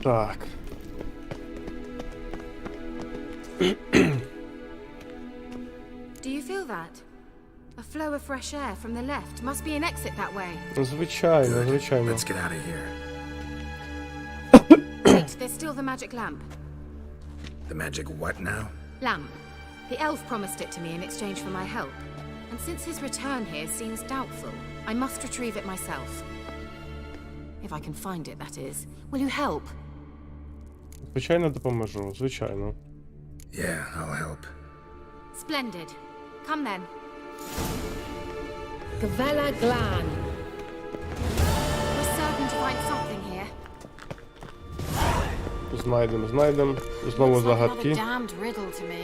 Так. Do you feel that? A flow of fresh air from the left. Must be an exit that way. Звичайно, звичайно. Let's get out of here. Wait, there's still the magic lamp. The magic what now? Lamp. The elf promised it to me in exchange for my help. And since his return here seems doubtful, I must retrieve it myself. If I can find it, that is. Will you help? Звичайно допоможу, звичайно. Yeah, I'll help. Splendid. Come then. Gavella Glan. We're certain to find something here. Знайдемо. Знову Looks like another загадки. damned riddle to me.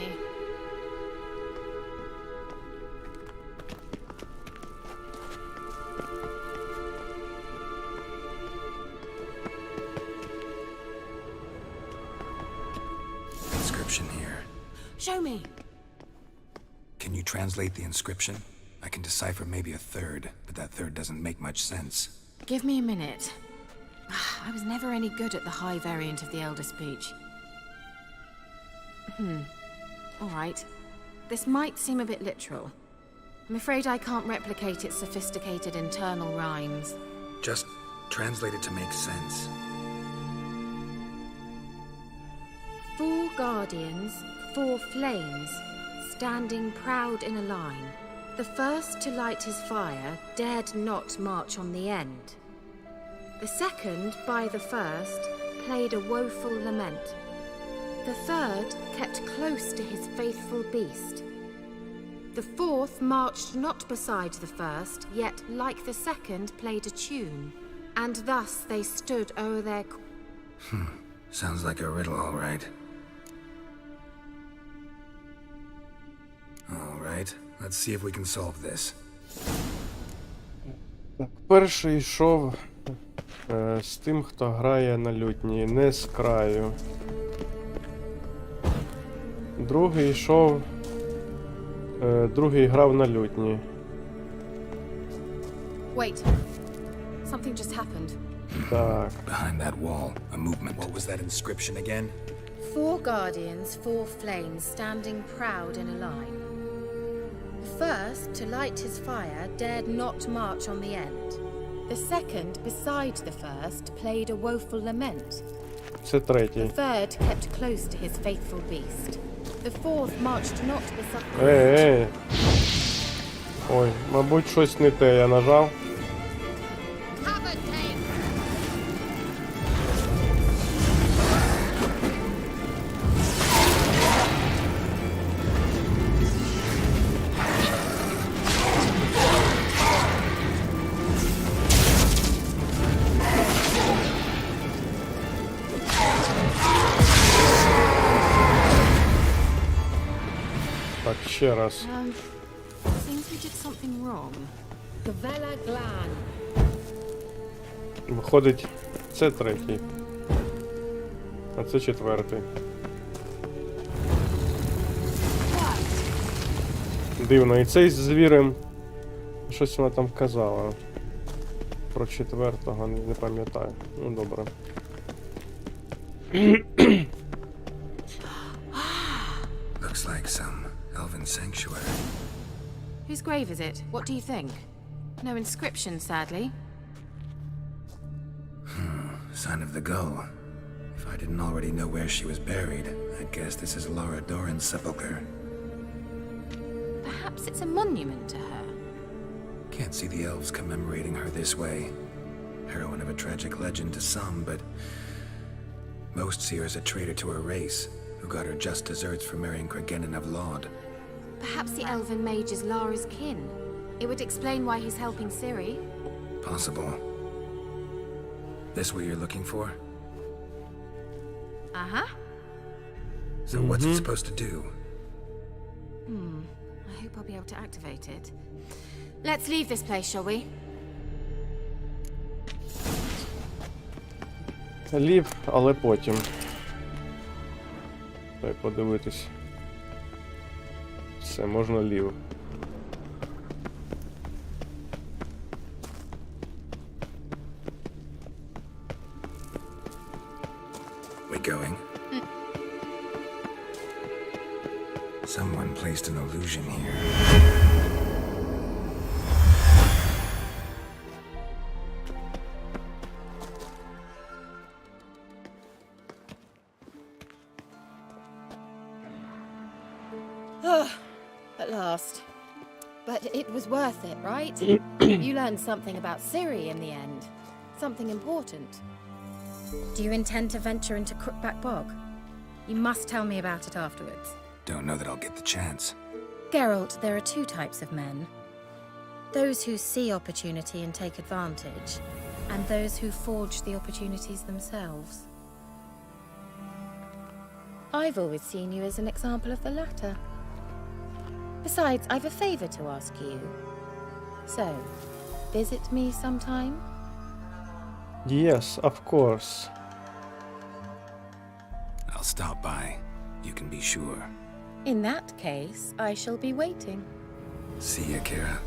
Inscription here. Show me. Can you translate the inscription? I can decipher maybe a third, but that third doesn't make much sense. Give me a minute. I was never any good at the high variant of the Elder Speech. All right. This might seem a bit literal. I'm afraid I can't replicate its sophisticated internal rhymes. Just translate it to make sense. 4 guardians, 4 flames, standing proud in a line. The first to light his fire dared not march on the end. The second, by the first, played a woeful lament. The third kept close to his faithful beast. The fourth marched not beside the first, yet, like the second, played a tune. And thus they stood o'er their... Sounds like a riddle, all right. All right, let's see if we can solve this. Так, перший йшов з тим, хто грає на лютні, не з краю. Другий йшов... другий грав на лютні. Wait. Something just happened. Так. Behind that wall, a movement. What was that inscription again? 4 guardians, 4 flames, standing proud in a line. The first, to light his fire, dared not march on the end. The second, beside the first, played a woeful lament. Це третій. The third kept close to his faithful beast. The fourth marched not beside... Ей! Ой, мабуть, щось не те я нажав. Так, ще раз. Seems we did something wrong. Gavella Glan. Виходить, це третій. А це четвертий. Дивно, і цей з звірем. Щось вона там казала. Про четвертого, не пам'ятаю. Ну, добре. Looks like some elven sanctuary. Whose grave is it? What do you think? No inscription, sadly. Sign of the gull. If I didn't already know where she was buried, I'd guess this is Laura Doran's sepulcher. Perhaps it's a monument to her. Can't see the elves commemorating her this way. Heroine of a tragic legend to some, but most see her as a traitor to her race, who got her just deserts for marrying Cregennan of Laud. Perhaps the elven mage is Lara's kin. It would explain why he's helping Ciri. Possible. This what you're looking for? Uh-huh. So what's it supposed to do? I hope I'll be able to activate it. Let's leave this place, shall we? Лів, але потім. Дай подивитись. Все, можна лів. Someone placed an illusion here. At last. But it was worth it, right? You learned something about Ciri in the end. Something important. Do you intend to venture into Crookback Bog? You must tell me about it afterwards. Don't know that I'll get the chance. Geralt, there are two types of men. Those who see opportunity and take advantage, and those who forge the opportunities themselves. I've always seen you as an example of the latter. Besides, I've a favor to ask you. So, visit me sometime? Yes, of course. I'll stop by. You can be sure. In that case, I shall be waiting. See ya, Kara.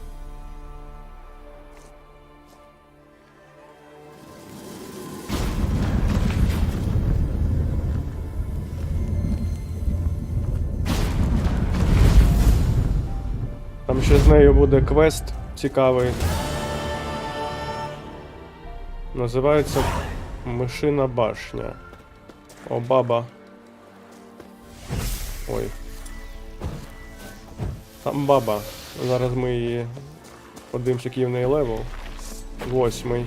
Там ще з нею буде квест цікавий. Називається Мишина башня. О, баба. Ой. Там баба. Зараз ми її подивимося, який в неї левел. 8.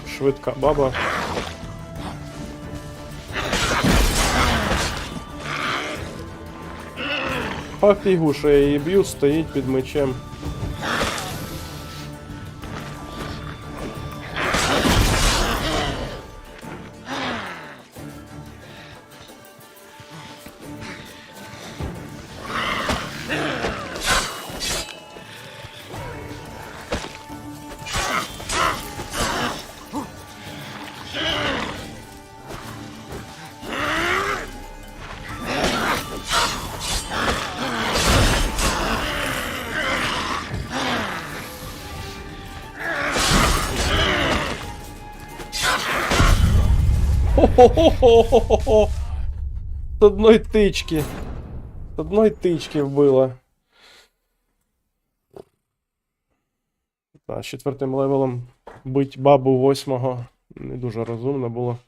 Швидка баба. По фігу, що я її б'ю, стоїть під мечем. Хо-хо-хо-хо-хо-хо! З одної тички. З одної тички вбила. З 4-м левелом бить бабу 8-го не дуже розумно було.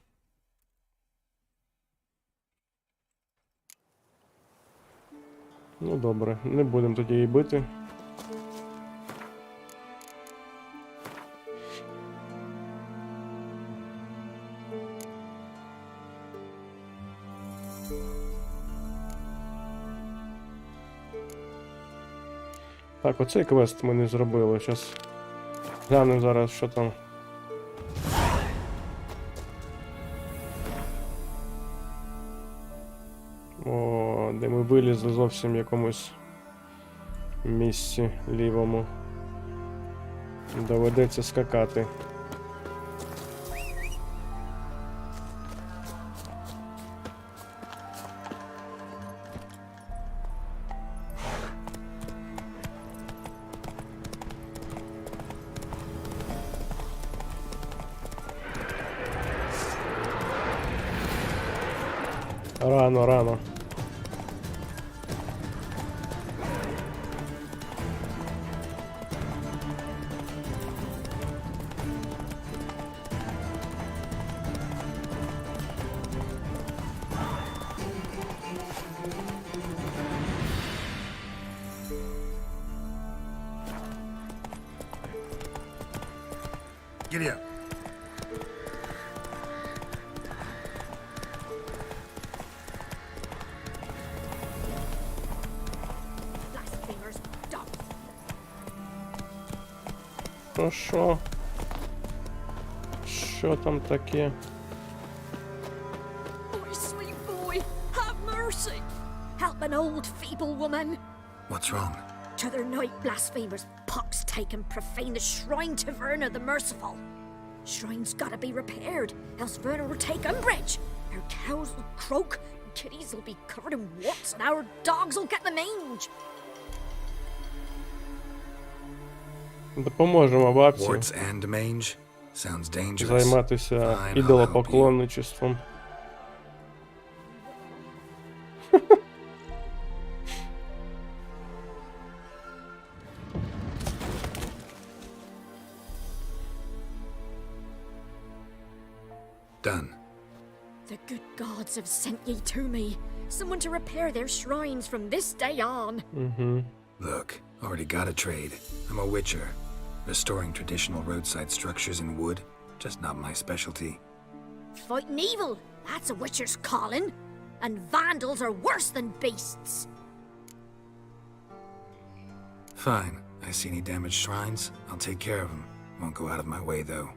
Ну добре, не будемо тоді її бити. Так, оцей квест ми не зробили. Зараз глянемо зараз, що там. О, де ми вилізли зовсім в якомусь місці лівому. Доведеться скакати. Рано, рано. Giddy up. Blasphemers, dumb. Ну що? Що там таке? Oh, sweet boy, have mercy. Help an old feeble woman. What's wrong? T'other night blasphemers pox take and profane the shrine to Verna the Merciful. Shrine's gotta be repaired, else Verna will take umbrage. Our cows will croak, kitties will be covered in warts, and our dogs will get the mange. Допоможемо бабці Warts and mange? Sounds dangerous. займатися Fine, I'll help ідолопоклонничеством. Done. The good gods have sent ye to me. Someone to repair their shrines from this day on. Look, already got a trade. I'm a witcher. Restoring traditional roadside structures in wood, just not my specialty. Fighting evil, that's a witcher's calling. And vandals are worse than beasts. Fine. I see any damaged shrines, I'll take care of them. Won't go out of my way, though.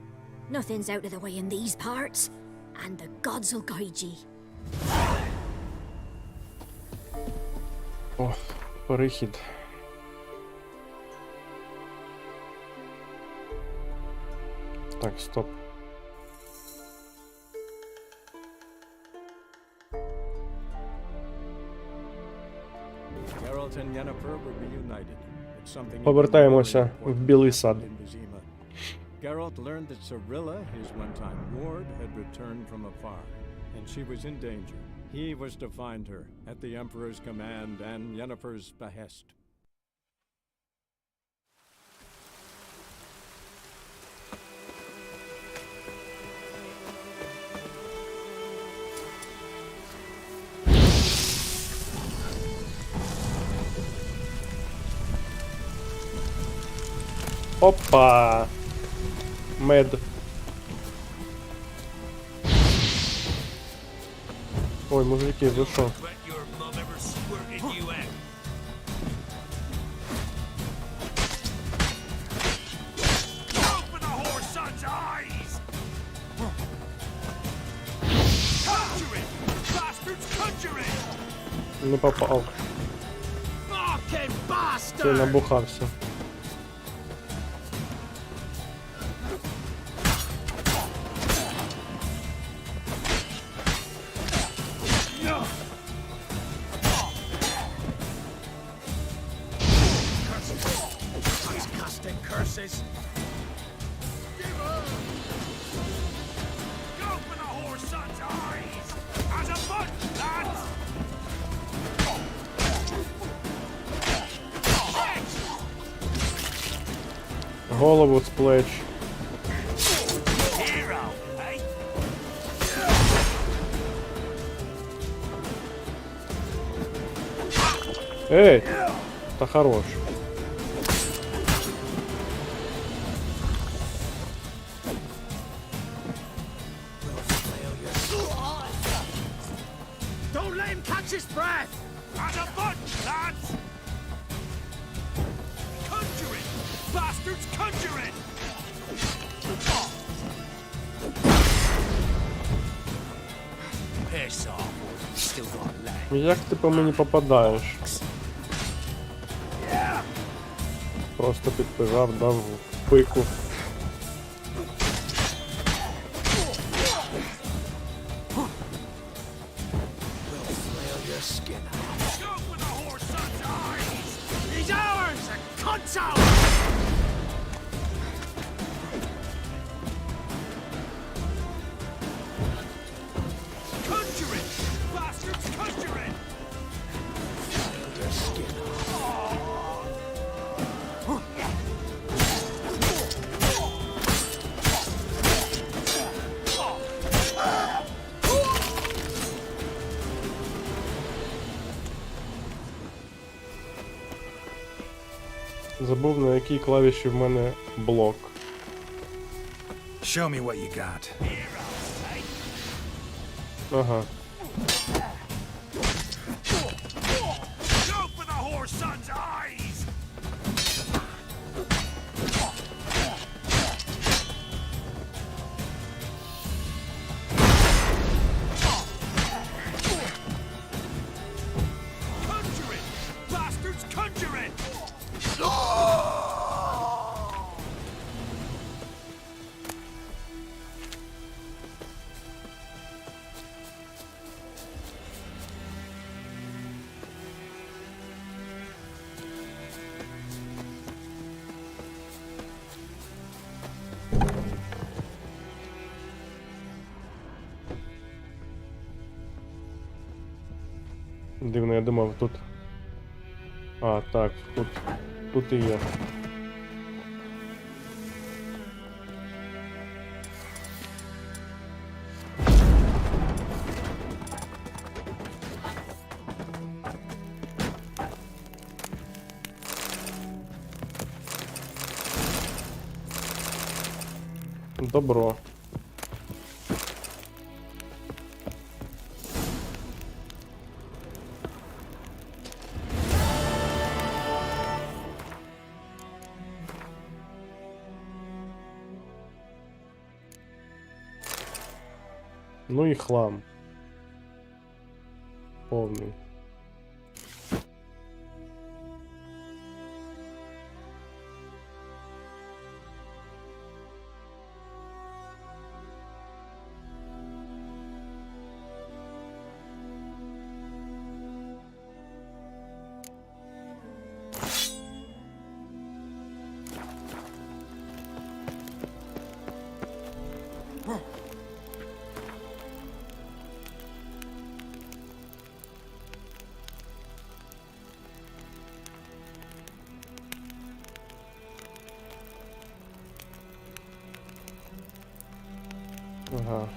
Nothing's out of the way in these parts, and the gods will guide ye. О, перехід. Так, стоп. Geralt and Yennefer were reunited. It's something Повертаємося в Білий сад. Geralt learned that Cirilla, his one-time ward, had returned from afar, and she was in danger. He was to find her, at the Emperor's command and Yennefer's behest. Опа! Мед. Ой, мужики, ви що? Не попав. Ти набухався. Curses! Go for the whore's son's eyes! As a bunch, lads! Голову з плеч. Hero, eh? Ей! Та хорош. Don't let him catch his breath! As a bunch, lads! Conjure it! Bastards, conjure it! Piss off, you still got legs. Як ти по мені попадаєш? Просто підбежав, дав в пику. Go for the whore's son's eyes! He's ours! A cunt's out! Conjure it! Bastards, conjure it! Забув, на якій клавіші в мене блок. Show me what you got. Ага. Go for the whore's son's eyes! Conjure it! Bastards, conjure it! я думав тут. А, так, тут і є. Добро. Ну і хлам. Повний. Ага.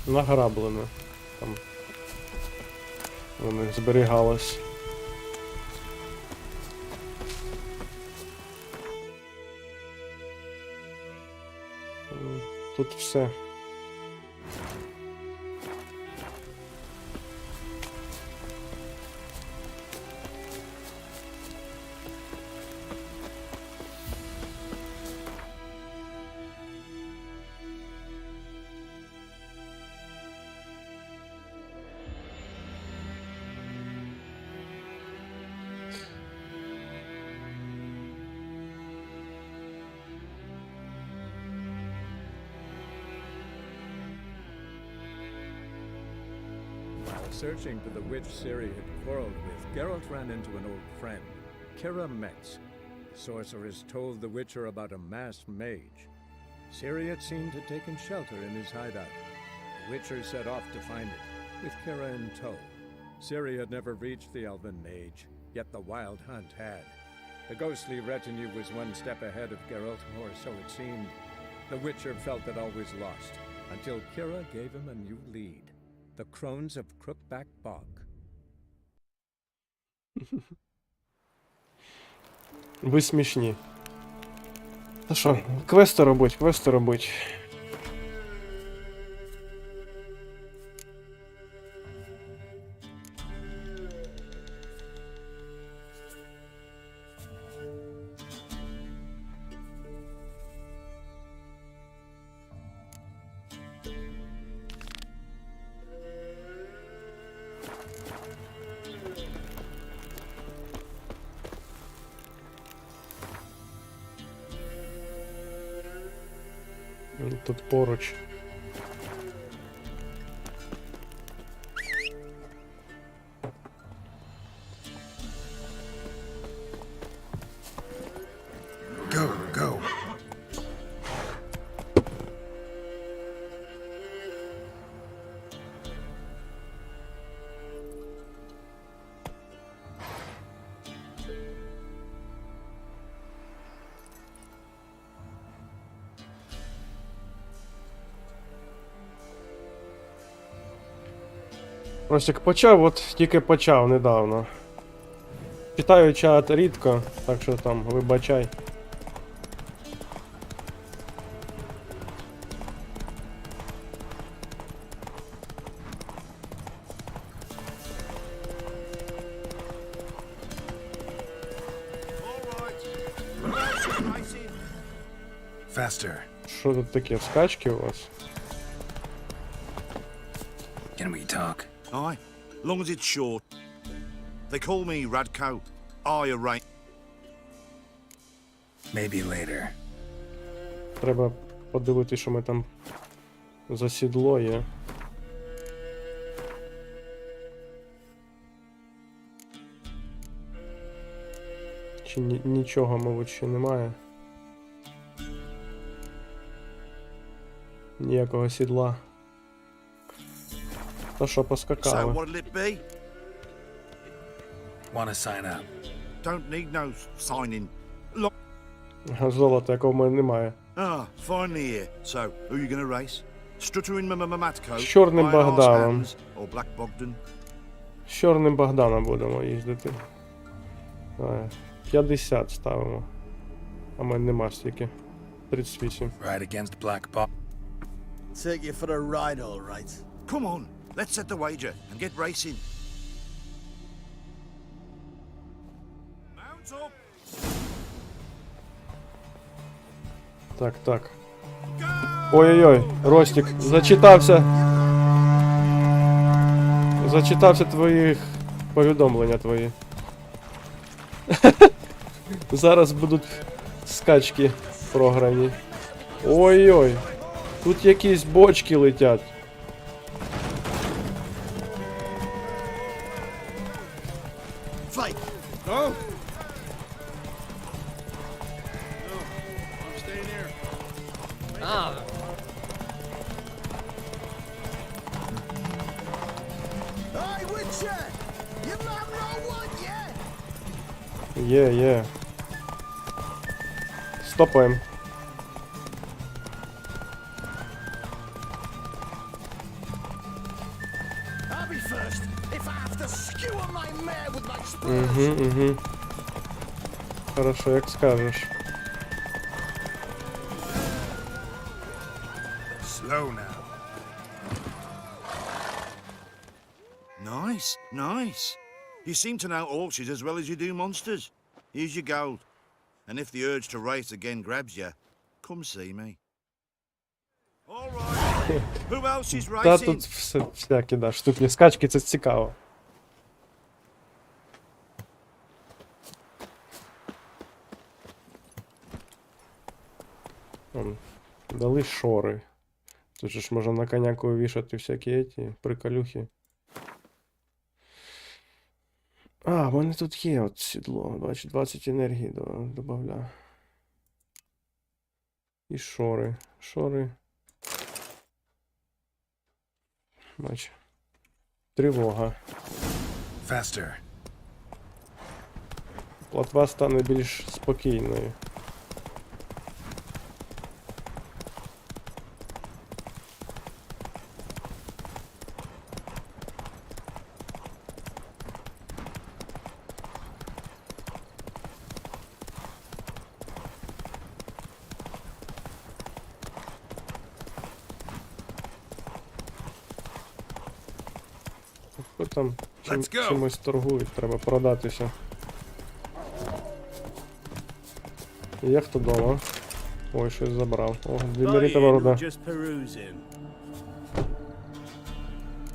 Награблено. Там у них зберігалось. Тут все. While searching for the witch Ciri had quarreled with, Geralt ran into an old friend, Kira Metz. The sorceress told the Witcher about a masked mage. Ciri had seemed to have taken shelter in his hideout. The Witcher set off to find it, with Kira in tow. Ciri had never reached the elven mage, yet the wild hunt had. The ghostly retinue was one step ahead of Geralt, or so it seemed. The Witcher felt that all was lost, until Kira gave him a new lead. The Crones of Crookback Bog. Ви смішні. Та що, квести робить, квести робить. Тут поруч. Go, go. Ростик почав, от тільки почав недавно. Читаю чат рідко, так що там, вибачай. Faster. Що тут таке, скачки у вас? Can we talk? Aye, long as it's short. They call me Radko. I arrange. Maybe later. Треба подивитися, що ми там за сідло є. Чи нічого, мабуть, ще немає. Ніякого сідла. То що, So поскакали? what'll it be? Want to sign up? Don't need no signing. Look. Золота, якого в мене немає. Ah, finally here. So, who you gonna race? Struttering Matko? З Чорним Богданом. Or Black Bogdan? З Чорним Богданом будемо їздити. Давай, 50 ставимо. А в мене нема стільки. 38. Ride against Black Bob. Take you for a ride, all right. Come on, let's set the wager and get racing. Mount up. Так, так. Ой-ой-ой, Ростик, зачитався. Зачитався твоїх повідомлення твої. Зараз будуть скачки програні. Ой-ой, тут якісь бочки летять. Fight! Go! Hey, Witcher! You man no one yet? Є. Стопаємо. I'll be first if I have to skewer my mare with my spurs. Угу. Хорошо, як скажеш. Slow now. Nice. You seem to know horses as well as you do monsters. Here's your gold. And if the urge to race again grabs you, come see me. All right. Who else is Та racing? тут всякі, да, штуки. Скачки, це цікаво. Дали шори. Тут же ж можна на коняку вішати всякі эти приколюхи. А, в мене тут є от сідло. 20 енергії добавляю. І шори. Бач. Тривога. Faster. Платва стане більш спокійною. Хто там Let's go. чимось торгують, треба продатися. Є хто дома? Ой, щось забрав. О, дві товарода. Just perusing.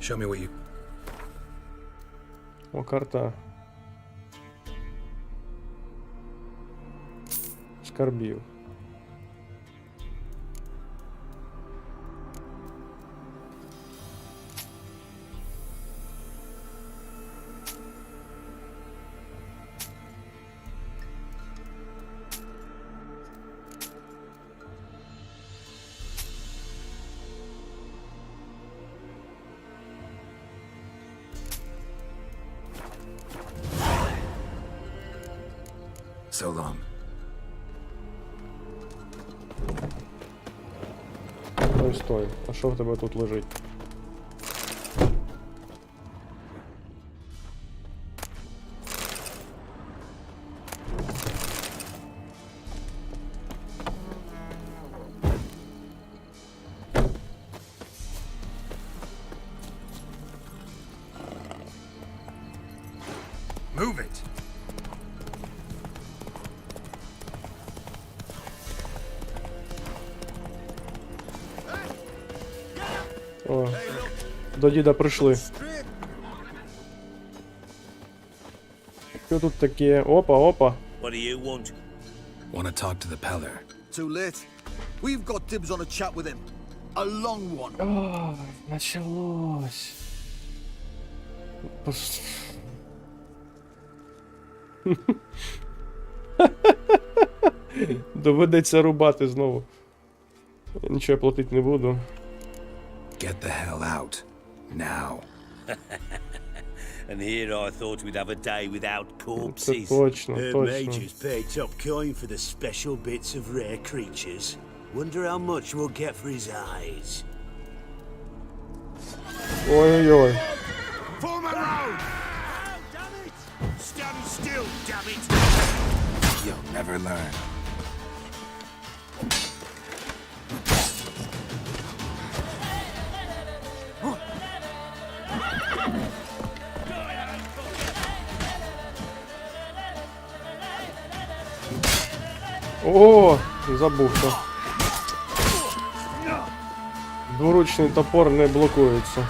Show me what you... О, карта. Скарбів. So long. Стой. А що в тебе тут лежить? Move it. О, до діда прийшли. Що тут таке? Опа. What do you want? Want to talk to the Peller. Too late. We've got dibs on a chat with him. A long one. О, началось. Доведеться рубати знову. Нічого я платити не буду. Get the hell out. Now. And here I thought we'd have a day without Це corpses. точно, Heard точно. Majors pay top coin for the special bits of rare creatures. Wonder how much we'll get for his eyes. Ой-ой-ой. Form a road! Stand still, damn it! You'll never learn. О, забувся. Дворучний топор не блокується.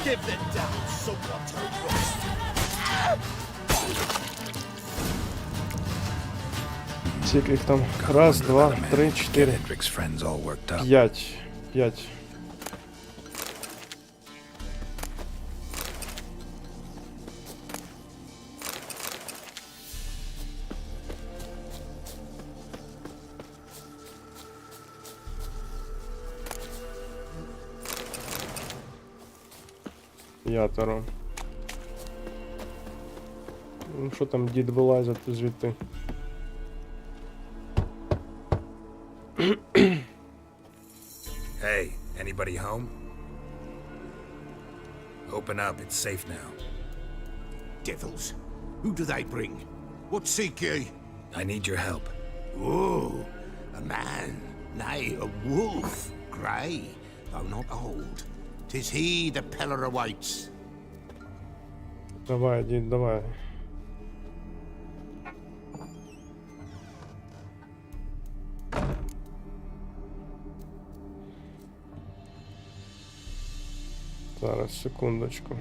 Give the damn somewhat to rest. Скільки їх там? Раз, два, три, чотири, Hendrick's friends all worked up. п'ять. П'ять. П'ятеро. Ну що там дід вилазить звідти? Hey, anybody home? Open up, it's safe now. Devils. Who do they bring? What seek ye? I need your help. Oh, a man, nay, a wolf, grey, though not old. 'Tis he the Peller awaits. Давай, дід, давай. Зараз, секундочку.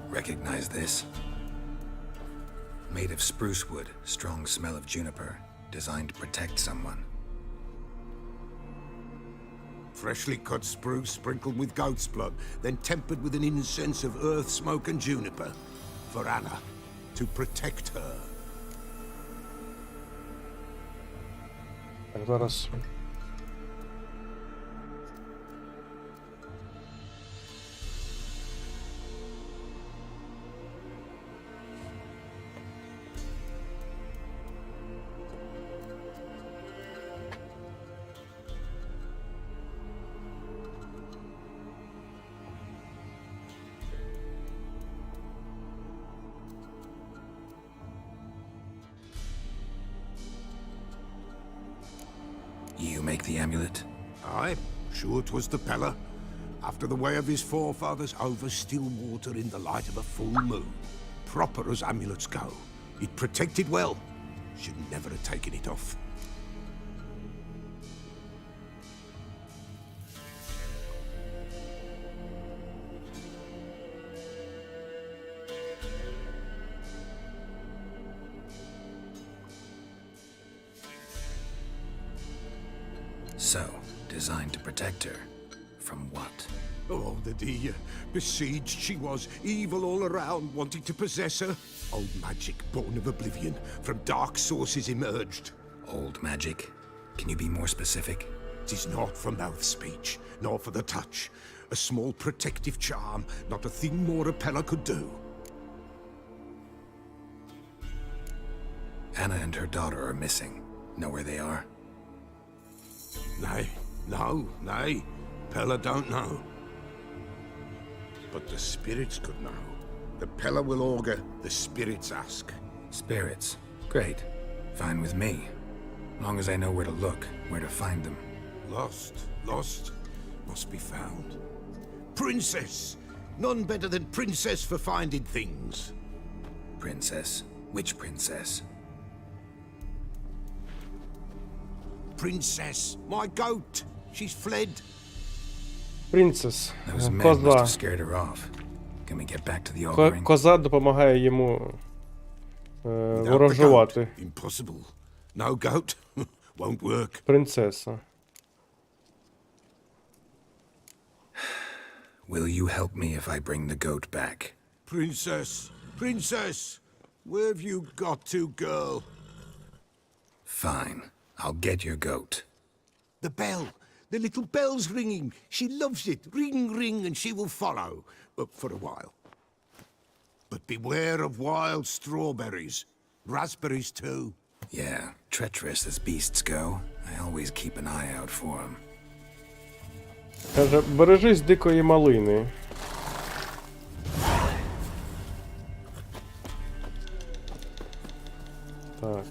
Recognize this? Made of spruce wood, strong smell of juniper, designed to protect someone. Freshly cut spruce sprinkled with goat's blood, then tempered with an incense of earth, smoke, and juniper. For Anna, to protect her. Так, зараз. You make the amulet? Aye, sure 'twas the Peller. After the way of his forefathers, over still water in the light of a full moon. Proper as amulets go. It protected well. Should never have taken it off. So, designed to protect her. From what? Oh, the besieged she was, evil all around, wanting to possess her. Old magic, born of oblivion, from dark sources emerged. Old magic? Can you be more specific? 'Tis not for mouth speech, nor for the touch. A small protective charm, not a thing more Repella could do. Anna and her daughter are missing. Know where they are? Nay, nay. Pella don't know. But the spirits could know. The Pella will augur, the spirits ask. Spirits. Great. Fine with me. Long as I know where to look, where to find them. Lost, must be found. Princess! None better than Princess for finding things. Princess? Which princess? Princess, my goat! She's fled. Принцес. Those men must Коза. have scared her off. Can we get back to the auguring? Коза допомагає йому Without the ворожувати. goat, impossible. No goat, won't work. Принцеса. Will you help me if I bring the goat back? Princess! Where have you got to, girl? Fine. I'll get your goat. The bell! The little bell's ringing. She loves it. Ring, ring, and she will follow. For a while. But beware of wild strawberries. Raspberries, too. Yeah, treacherous as beasts go. I always keep an eye out for them. Каже, бережись дикої малини. Так.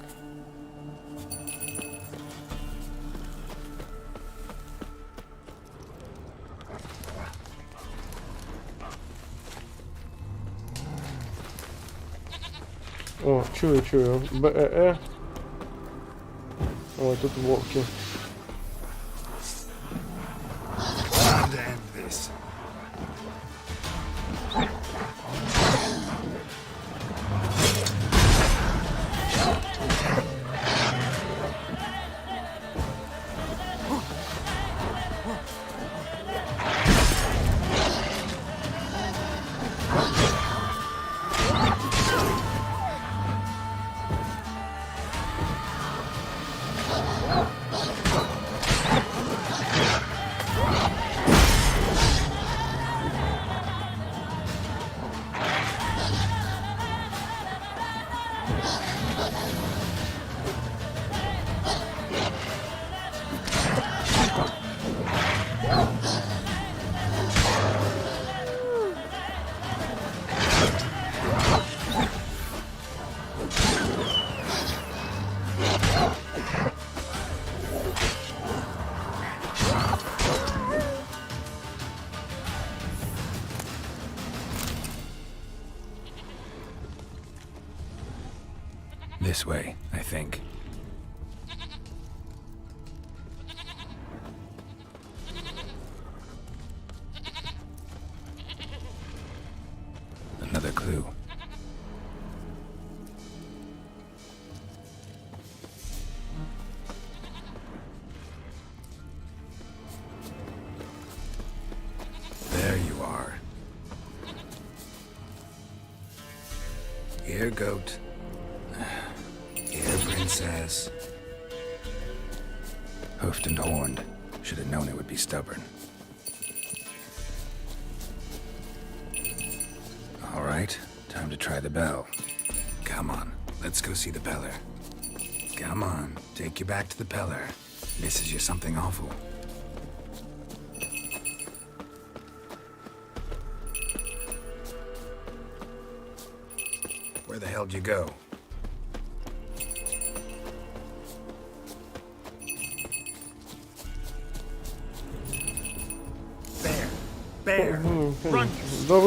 О, чую. БЕ. Ой, тут вовки. Damn this. This way, I think. Another clue. There you are. Here, goat. Here, princess. Hoofed and horned. Should have known it would be stubborn. All right, time to try the bell. Come on, let's go see the Peller. Come on, take you back to the Peller. Misses you something awful. Where the hell'd you go? Bear! Run! До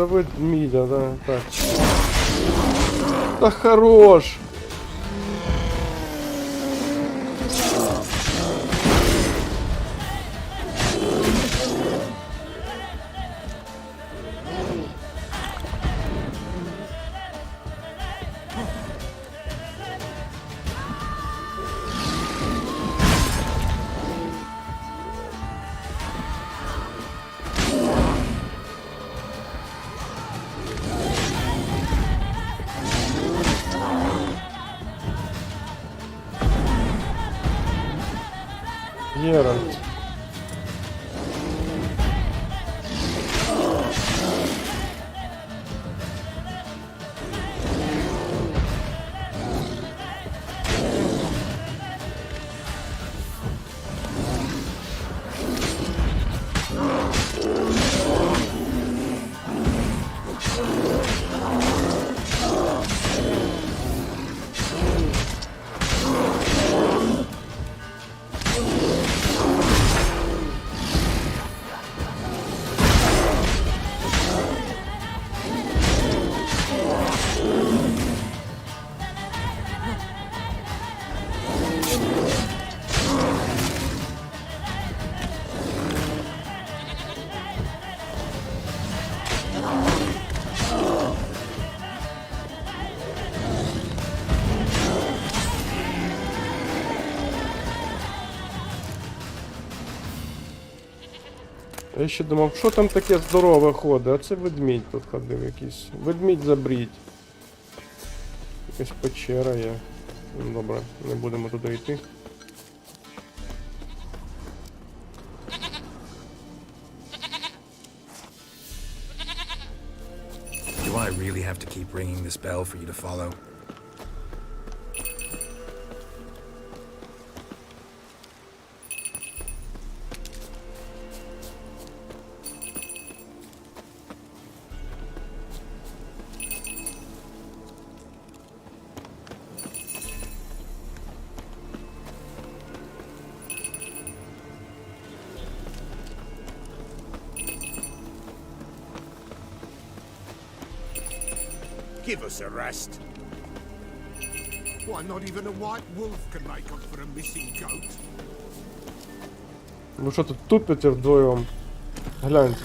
ведмідя, да, так. Та хорош! Геральд. Я ще думав, що там таке здорове ходить, а це ведмідь тут ходив якийсь. Ведмідь забрідь. Якась печера є. Ну, добре, не будемо туди йти. Do I really have to keep ringing this bell for you to follow? Give us a rest. Why, not even a white wolf can make up for a missing goat. Ну що тут тупите вдвоєм? Глянь,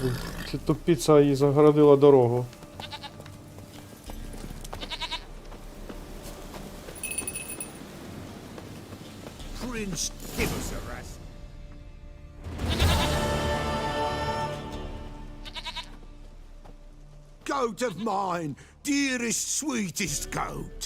ці тупіця їй загородила дорогу. Prince, give us a rest. Goat of mine, dearest, sweetest goat.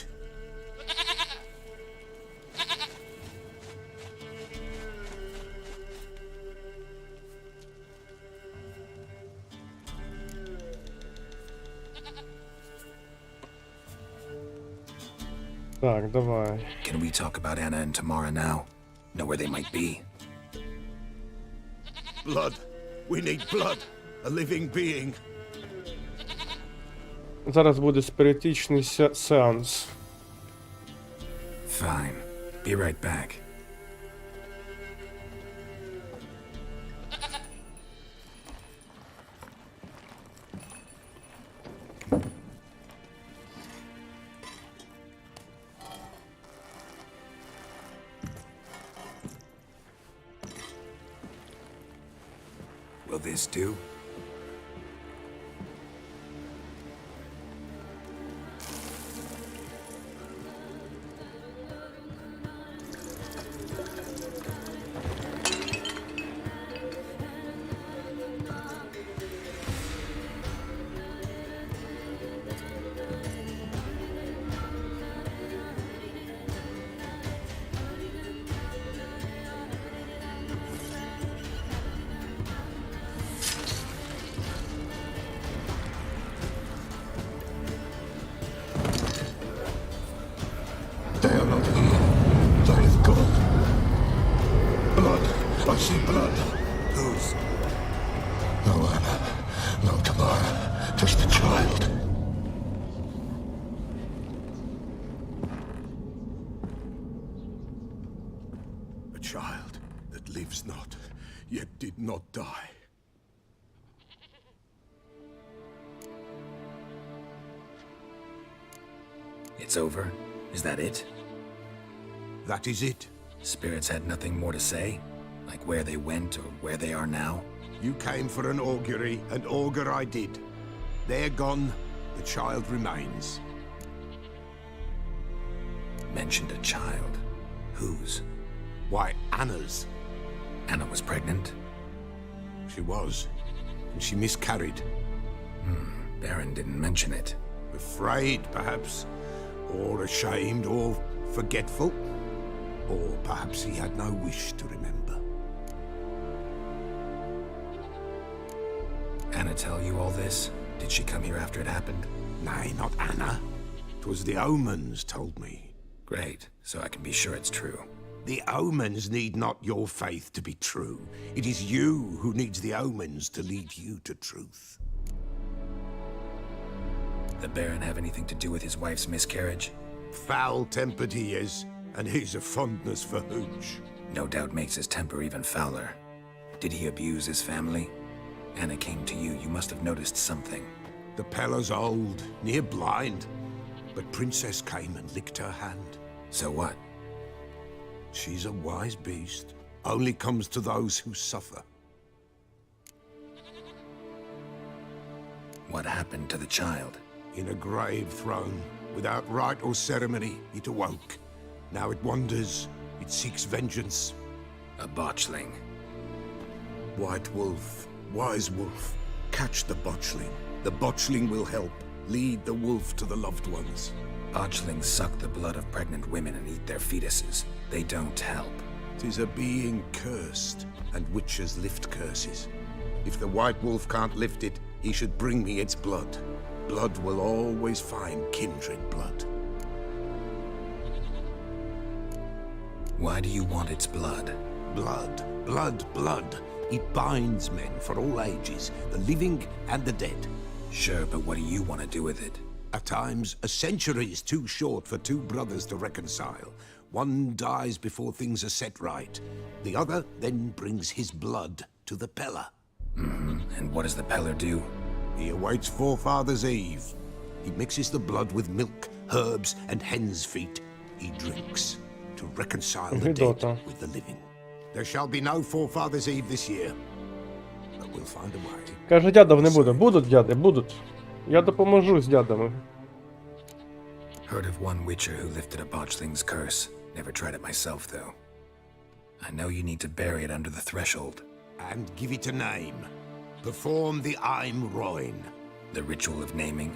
Так, давай. Can we talk about Anna and Tamara now? Know where they might be? Blood. We need blood. A living being. Зараз буде спиритичний сеанс. Fine. Be right back. Will this do? They are not here. They have gone. Blood. I see blood. Whose? No Anna. No Tamara. Just a child. A child that lives not, yet did not die. It's over? Is that it? That is it. Spirits had nothing more to say? Like where they went or where they are now? You came for an augury, and augur I did. They're gone. The child remains. Mentioned a child. Whose? Why, Anna's. Anna was pregnant? She was. And she miscarried. Baron didn't mention it. Afraid, perhaps. Or ashamed, or forgetful. Or perhaps he had no wish to remember. tell you all this? Did she come here after it happened? Nay, not Anna. 'Twas the omens told me. Great, so I can be sure it's true. The omens need not your faith to be true. It is you who needs the omens to lead you to truth. The Baron have anything to do with his wife's miscarriage? Foul-tempered he is, and he's a fondness for hooch. No doubt makes his temper even fouler. Did he abuse his family? Anna came to you, you must have noticed something. The Pella's old, near blind, but Princess came and licked her hand. So what? She's a wise beast, only comes to those who suffer. What happened to the child? In a grave thrown, without rite or ceremony, it awoke. Now it wanders, it seeks vengeance. A botchling. White wolf, wise wolf, catch the botchling. The botchling will help, lead the wolf to the loved ones. Botchlings suck the blood of pregnant women and eat their fetuses. They don't help. 'Tis a being cursed, and witches lift curses. If the white wolf can't lift it, he should bring me its blood. Blood will always find kindred blood. Why do you want its blood? Blood, blood, blood. It binds men for all ages, the living and the dead. Sure, but what do you want to do with it? At times, a century is too short for two brothers to reconcile. One dies before things are set right. The other then brings his blood to the Pella. And what does the Peller do? He awaits Forefather's Eve. He mixes the blood with milk, herbs, and hen's feet. He drinks to reconcile the dead with the living. There shall be no Forefather's Eve this year, but we'll find a way. Каже, дядів не буде. Будуть дяди, будуть. Я допоможу з дядами. Heard of one witcher who lifted a botchling's curse. Never tried it myself, though. I know you need to bury it under the threshold. And give it a name. Perform the Aim Roin. The ritual of naming?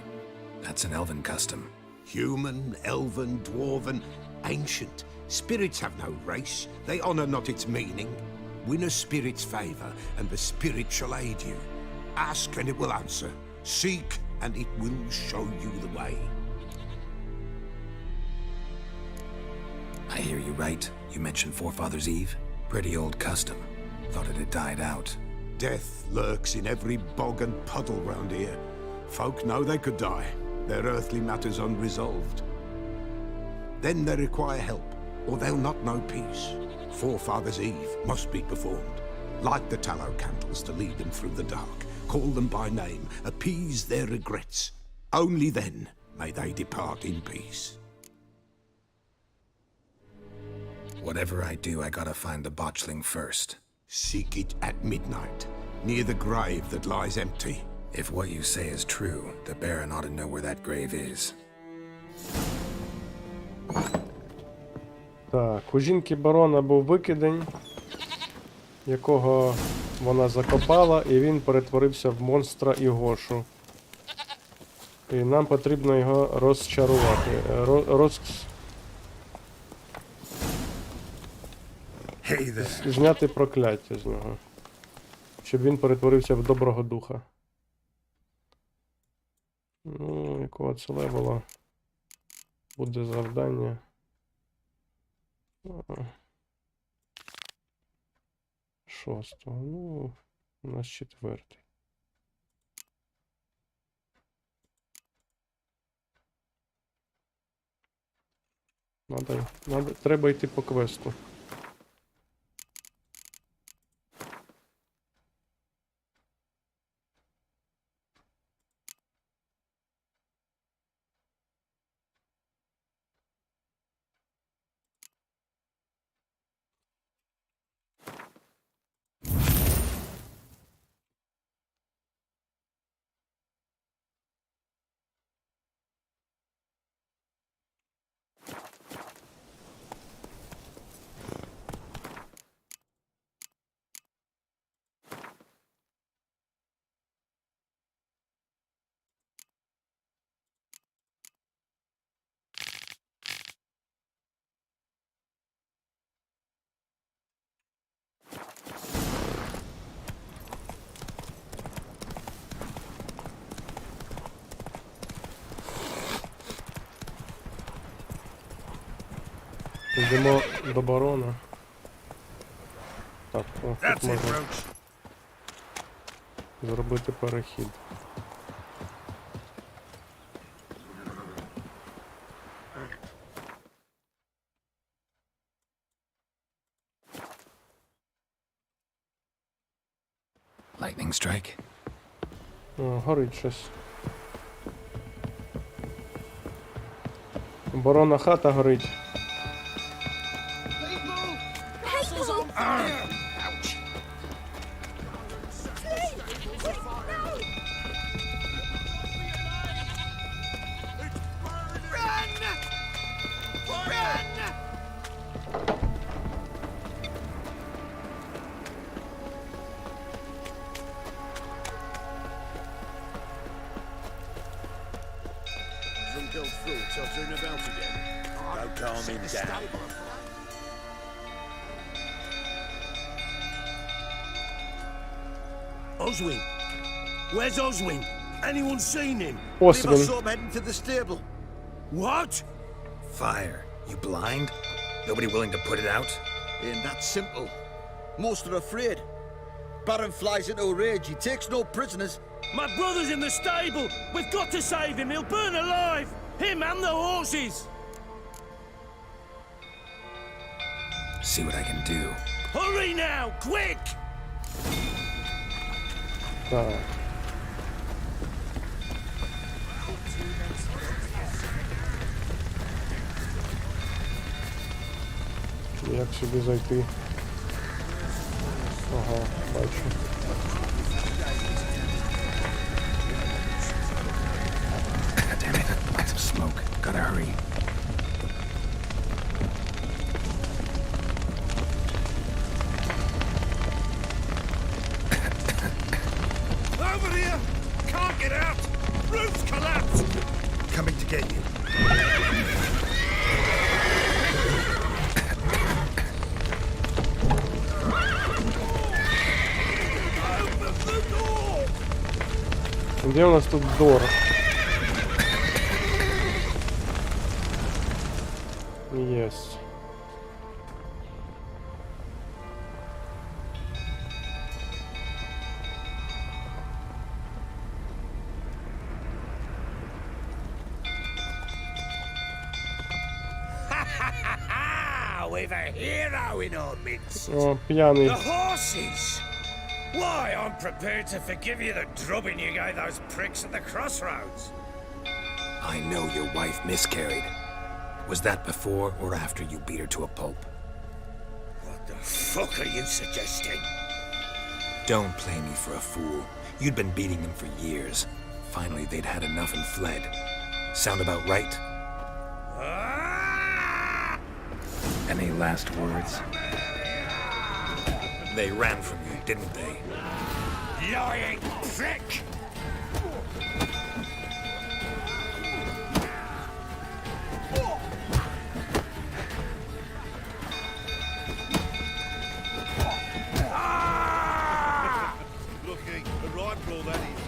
That's an elven custom. Human, elven, dwarven, ancient. Spirits have no race. They honor not its meaning. Win a spirit's favor, and the spirit shall aid you. Ask, and it will answer. Seek, and it will show you the way. I hear you right. You mentioned Forefather's Eve? Pretty old custom. Thought it had died out. Death lurks in every bog and puddle round here. Folk know they could die, their earthly matters unresolved. Then they require help, or they'll not know peace. Forefather's Eve must be performed. Light the tallow candles to lead them through the dark. Call them by name, appease their regrets. Only then may they depart in peace. Whatever I do, I gotta find the botchling first. Seek it at midnight, near the grave that lies empty. If what you say is true, the Baron ought to know where that grave is. Так, у жінки барона був викидень, якого вона закопала, і він перетворився в монстра і Гошу. І нам потрібно його розчарувати. Зняти прокляття з нього. Щоб він перетворився в доброго духа. Ну, якого це левела буде завдання. Шостого. Ну, у нас четвертий. Треба йти по квесту. Йдемо до барона. Так, о, тут That's it, можна Roach. зробити перехід. Lightning strike. О, горить щось. Оборона хата горить. Drunk old fool tottering about again. Go calm him down. Oswin! Where's Oswin? Anyone seen him? Oswin. I saw him heading to the stable. What? Fire. You blind? Nobody willing to put it out? Ain't that simple. Most are afraid. Baron flies into a rage. He takes no prisoners. My brother's in the stable! We've got to save him! He'll burn alive! Him and the horses! See what I can do. Hurry now! Quick! Так. Як сюди зайти? Ага, бачу. Damn it. Lots of smoke. Gotta hurry. Over here! Can't get out! Roof's collapsed! Coming to get you. Open the door! Де у нас тут Дор? Есть. We've a hero in our midst. О, пьяный. The horses! Why, I'm prepared to forgive you the drubbing you gave those pricks at the crossroads. I know your wife miscarried. Was that before or after you beat her to a pulp? What the fuck are you suggesting? Don't play me for a fool. You'd been beating them for years. Finally, they'd had enough and fled. Sound about right? Ah! Any last words? They ran from you, didn't they? Lying prick! Lucky, a rifle that is.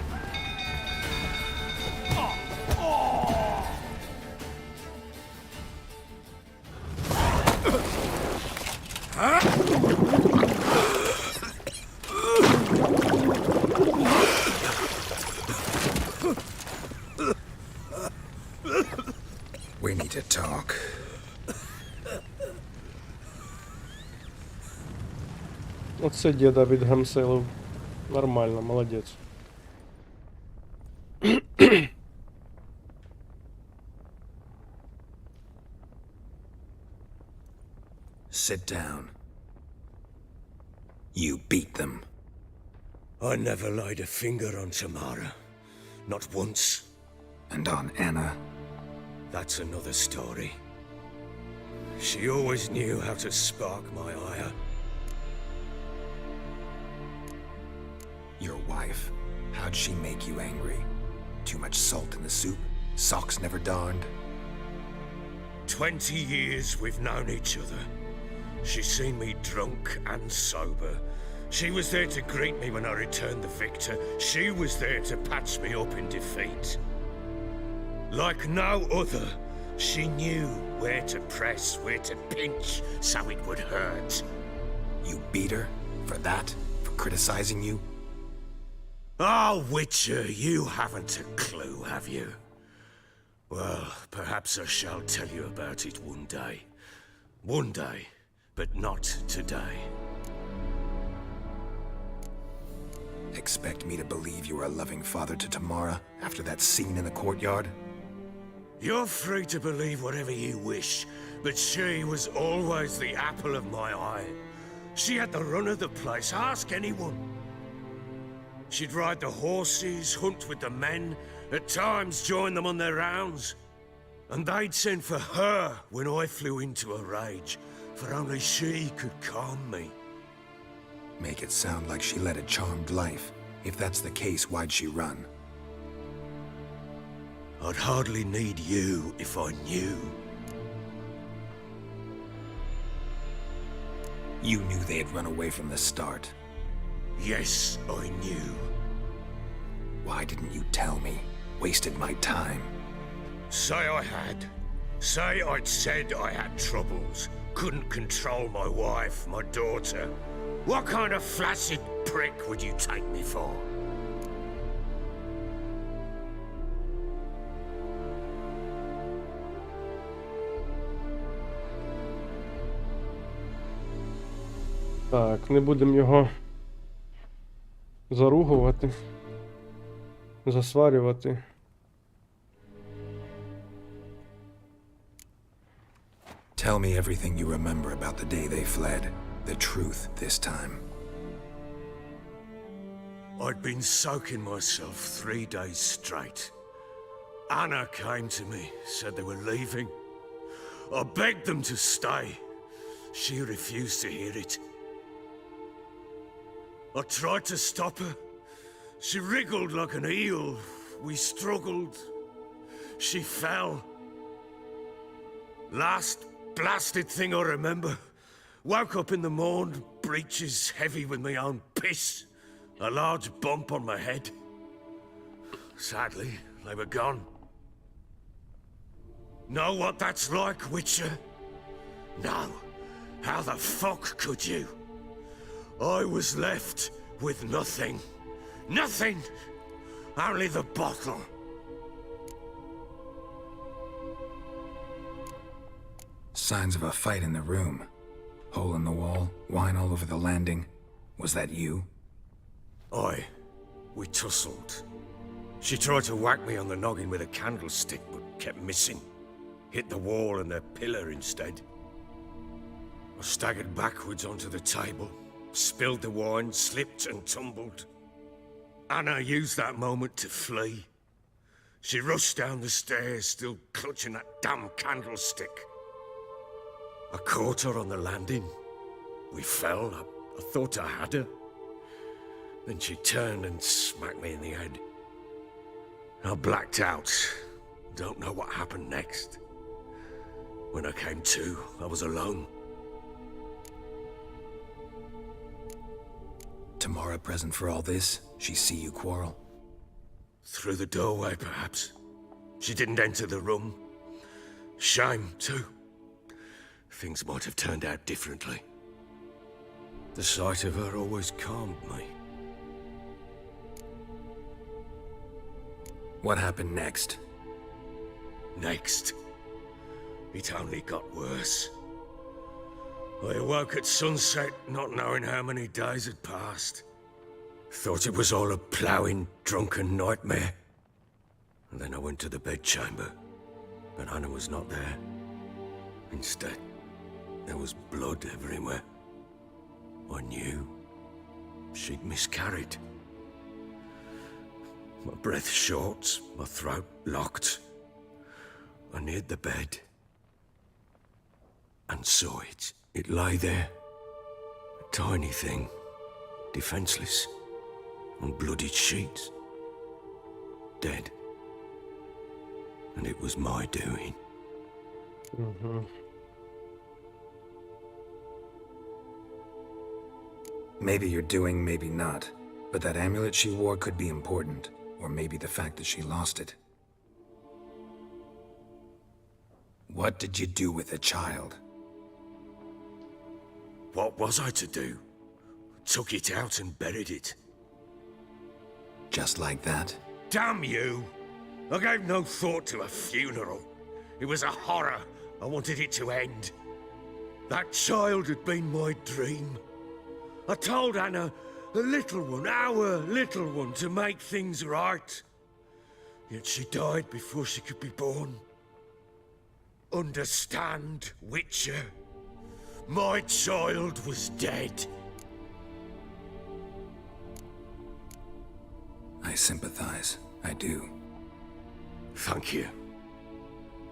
We need to talk. Оце діда відгамселив. Нормально, молодець. Sit down. You beat them. I never laid a finger on Tamara. Not once. And on Anna. That's another story. She always knew how to spark my ire. Your wife. How'd she make you angry? Too much salt in the soup? Socks never darned? 20 years we've known each other. She's seen me drunk and sober. She was there to greet me when I returned the victor. She was there to patch me up in defeat. Like no other, She knew where to press, where to pinch, so it would hurt. You beat her? For that? For criticizing you? Oh, Witcher, you haven't a clue, have you? Well, perhaps I shall tell you about it one day. One day, but not today. Expect me to believe you were a loving father to Tamara after that scene in the courtyard? You're free to believe whatever you wish, but she was always the apple of my eye. She had the run of the place, ask anyone. She'd ride the horses, hunt with the men, at times join them on their rounds. And they'd send for her when I flew into a rage, for only she could calm me. Make it sound like she led a charmed life. If that's the case, why'd she run? I'd hardly need you if I knew. You knew they had run away from the start. Yes, I knew. Why didn't you tell me? Wasted my time. Say I had. Say I'd said I had troubles. Couldn't control my wife, my daughter. What kind of flaccid prick would you take me for? Так, не будемо його заругувати, засварювати. Tell me everything you remember about the day they fled. The truth this time. I'd been soaking myself 3 days straight. Anna came to me, said they were leaving. I begged them to stay. She refused to hear it. I tried to stop her. She wriggled like an eel. We struggled. She fell. Last blasted thing I remember. Woke up in the morn, breeches heavy with my own piss. A large bump on my head. Sadly, they were gone. Know what that's like, Witcher? No. How the fuck could you? I was left with nothing. Nothing! Only the bottle. Signs of a fight in the room. Hole in the wall, wine all over the landing. Was that you? Aye. We tussled. She tried to whack me on the noggin with a candlestick, but kept missing. Hit the wall and the pillar instead. I staggered backwards onto the table, spilled the wine, slipped and tumbled. Anna used that moment to flee. She rushed down the stairs, still clutching that damn candlestick. I caught her on the landing. We fell. I thought I had her. Then she turned and smacked me in the head. I blacked out. Don't know what happened next. When I came to, I was alone. Tamara present for all this? She see you quarrel? Through the doorway, perhaps. She didn't enter the room. Shame, too. Things might have turned out differently. The sight of her always calmed me. What happened next? Next, it only got worse. I awoke at sunset, not knowing how many days had passed. Thought it was all a ploughing, drunken nightmare. And then I went to the bedchamber, but Anna was not there. Instead, there was blood everywhere. I knew she'd miscarried. My breath short, my throat locked. I neared the bed and saw it. It lay there, a tiny thing, defenseless, on bloodied sheets, dead. And it was my doing. Maybe you're doing, maybe not. But that amulet she wore could be important. Or maybe the fact that she lost it. What did you do with the child? What was I to do? Took it out and buried it. Just like that? Damn you! I gave no thought to a funeral. It was a horror. I wanted it to end. That child had been my dream. I told Anna, the little one, our little one, to make things right. Yet she died before she could be born. Understand, Witcher? My child was dead. I sympathize. I do. Thank you.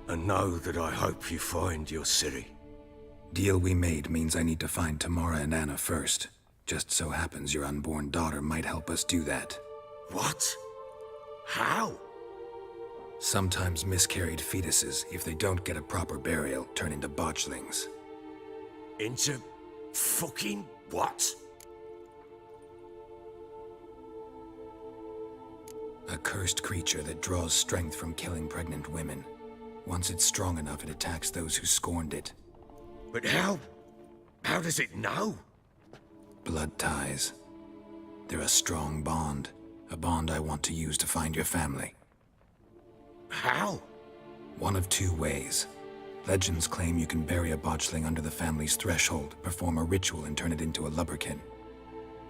And know that I hope you find your Ciri. Deal we made means I need to find Tamara and Anna first. Just so happens your unborn daughter might help us do that. What? How? Sometimes miscarried fetuses, if they don't get a proper burial, turn into botchlings. Into fucking what? A cursed creature that draws strength from killing pregnant women. Once it's strong enough, it attacks those who scorned it. But how? How does it know? Blood ties. They're a strong bond. A bond I want to use to find your family. How? One of two ways. Legends claim you can bury a botchling under the family's threshold, perform a ritual, and turn it into a lubberkin.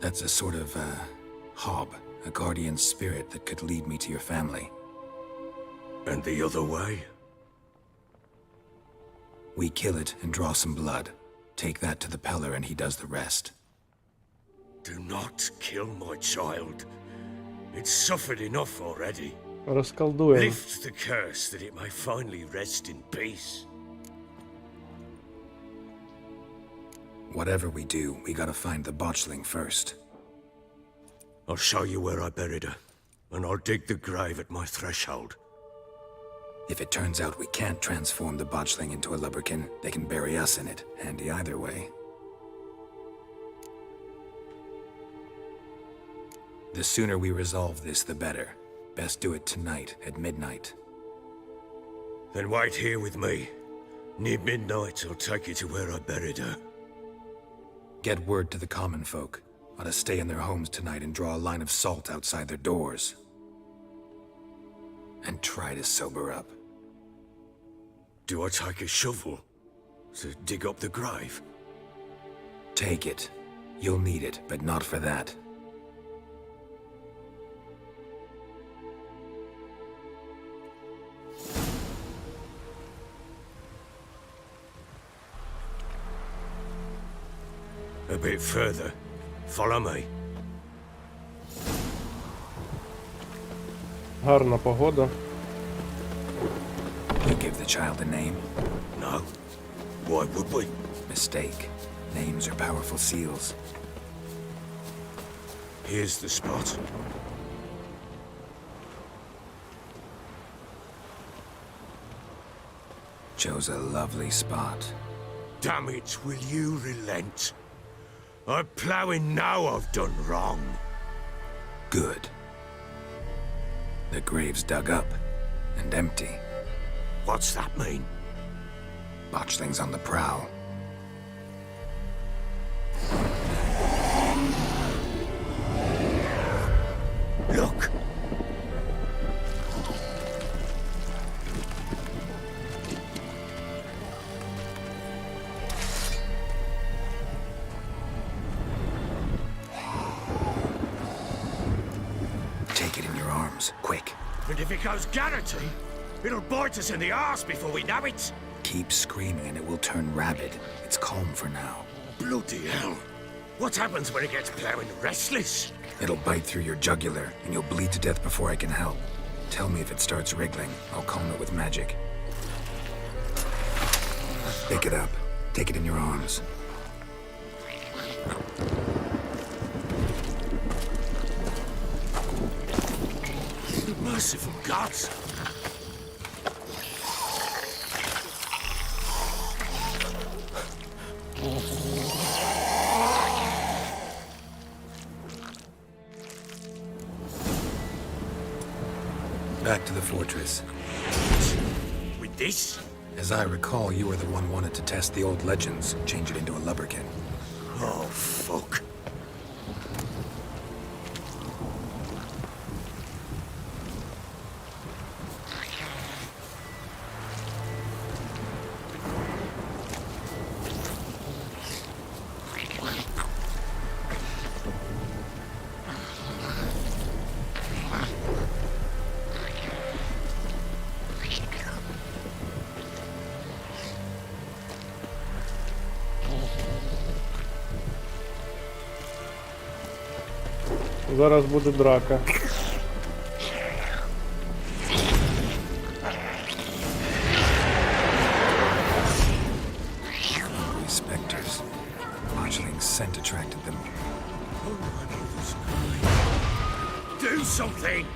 That's a sort of, hob, a guardian spirit that could lead me to your family. And the other way? We kill it and draw some blood. Take that to the Peller and he does the rest. Do not kill my child. It's suffered enough already. Розколдуємо. Lift the curse that it may finally rest in peace. Whatever we do, we gotta find the botchling first. I'll show you where I buried her, and I'll dig the grave at my threshold. If it turns out we can't transform the botchling into a lubberkin, they can bury us in it. Handy either way. The sooner we resolve this, the better. Best do it tonight, at midnight. Then wait here with me. Near midnight, I'll take you to where I buried her. Get word to the common folk. Ought to stay in their homes tonight and draw a line of salt outside their doors. And try to sober up. Do I take a shovel to dig up the grave? Take it. You'll need it, but not for that. A bit further. Follow me. Гарна погода. You give the child a name? No. Why would we? Mistake. Names are powerful seals. Here's the spot. Chose a lovely spot. Damn it, will you relent? I'm ploughing now I've done wrong. Good. The grave's dug up and empty. What's that mean? Botchling's on the prowl. Look! Take it in your arms, quick. And if it goes Garrity, it'll bite us in the arse before we know it. Keep screaming and it will turn rabid. It's calm for now. Bloody hell. What happens when it gets ploughing restless? It'll bite through your jugular and you'll bleed to death before I can help. Tell me if it starts wriggling. I'll calm it with magic. Pick it up. Take it in your arms. Merciful gods! Back to the fortress. With this? As I recall, you were the one wanted to test the old legends, change it into a lubberkin. Oh, fuck. Зараз буде драка. Specters. Marshalling's scent attracted them. Do something!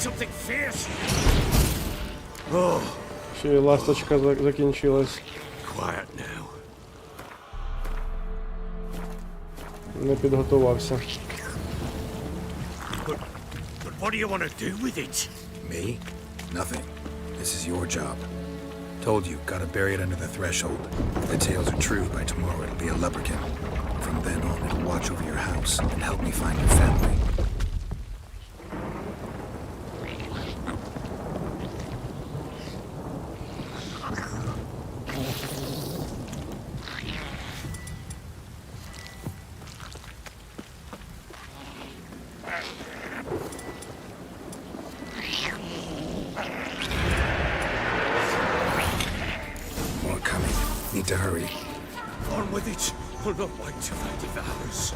Something fierce. Oh, ще й ласточка закінчилась. Quiet now. Не підготувався. But what do you want to do with it? Me? Nothing. This is your job. Told you, gotta bury it under the threshold. If the tales are true, by tomorrow it'll be a lubberkin. From then on, it'll watch over your house and help me find your family. More coming. Need to hurry. On with it. We'll not wait till they devour us.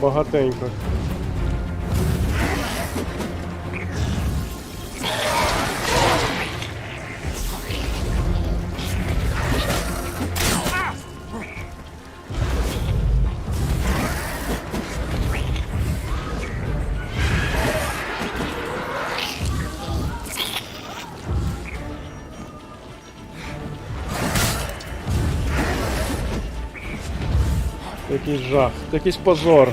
Багатенько. Якийсь жах, якийсь позор.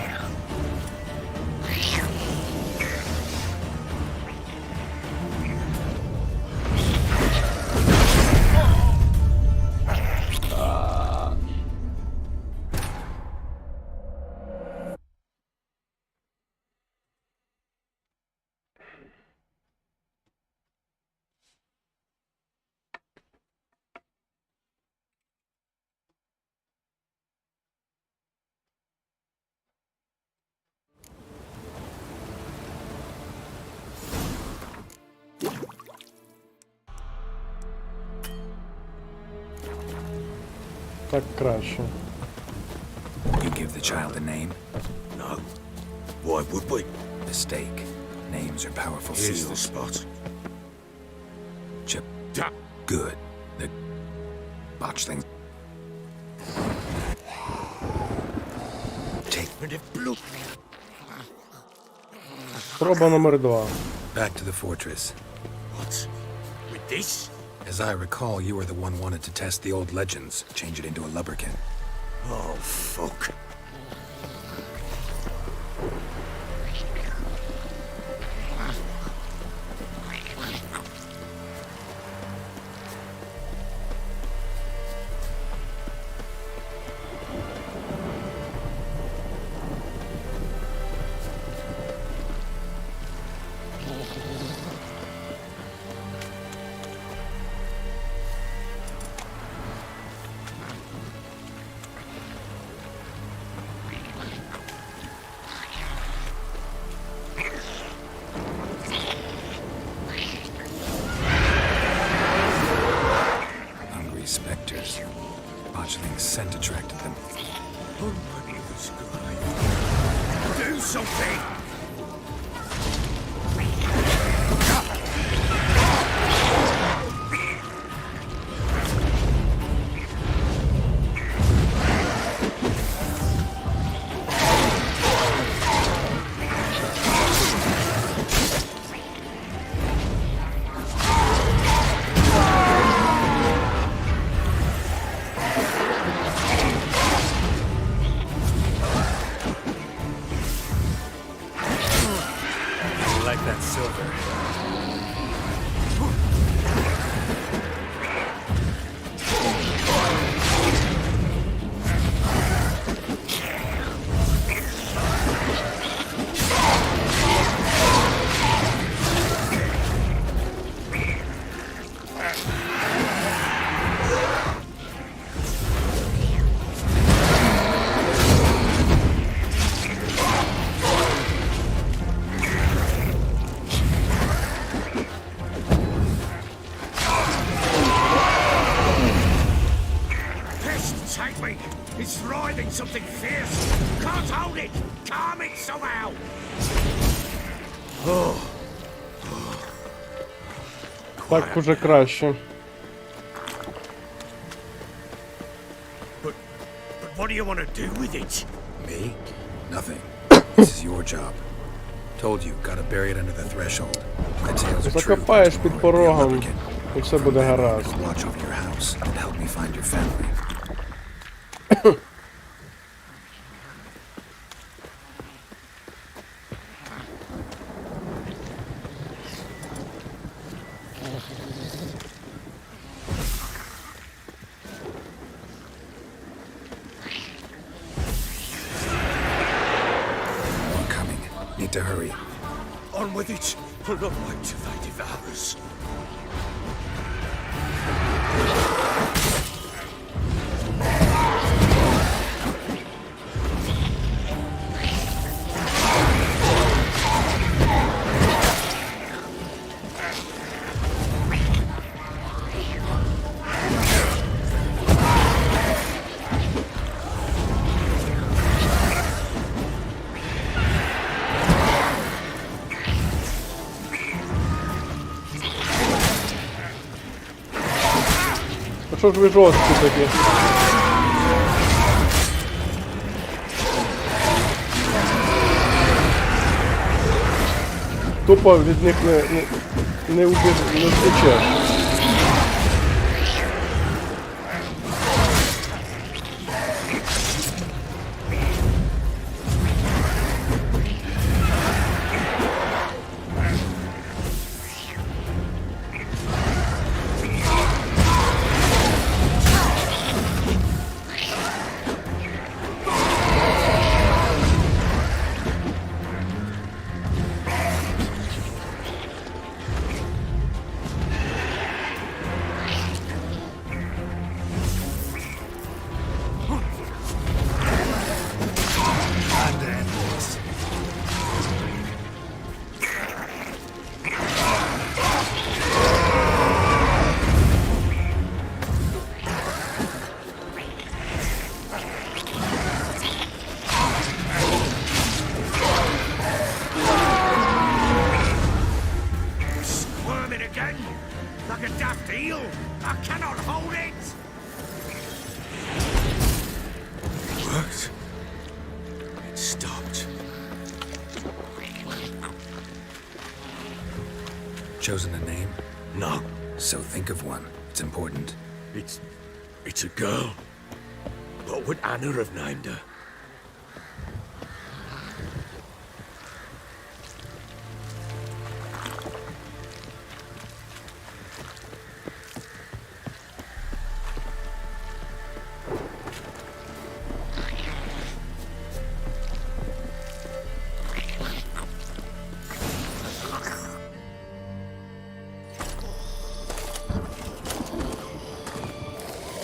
Так краще. You give the child a name? No. Why would we? Mistake. Names are powerful Here's the seals. spot. Chip. Da. Good. The botchling. Take And if blue. Проба номер 2. back to the fortress. What? With this? As I recall, you were the one wanted to test the old legends, change it into a lubberkin. Oh, fuck. Hungry specters. Botchling's scent attracted them. Do something! Like that silver. Pest, take me! It's writhing something fierce! Can't hold it! Calm it somehow! Так уже краще. But what do you want to do with it? Me? Nothing. This is your job. Told you, gotta bury it under the threshold. The tales are true. Закопаєш під порогом, Lubberkin. і все буде гаразд. It'll watch over your house and help me find your family. More coming. Need to hurry. On with it! Or not wait till they devour us. А що ж ви жорсткі такі? Тупо від них не втечеш. chosen a name? No, So think of one. It's important. it's a girl. What would Anna have named her?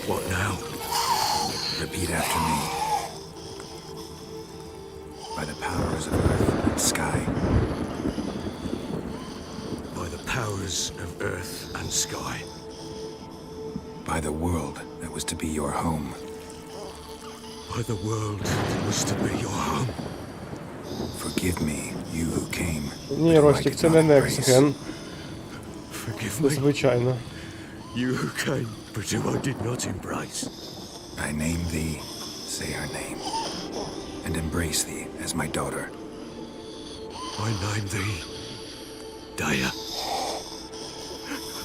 What now? Repeat after me. By the powers of earth and sky. By the powers of earth and sky. By the world that was to be your home. By the world that was to be your home. Forgive me, you who came. Ні, Ростік, це не Нексген. Forgive me, Звичайно. you who came, but who I did not embrace. I name thee, say her name, and embrace thee as my daughter. I name thee Daya,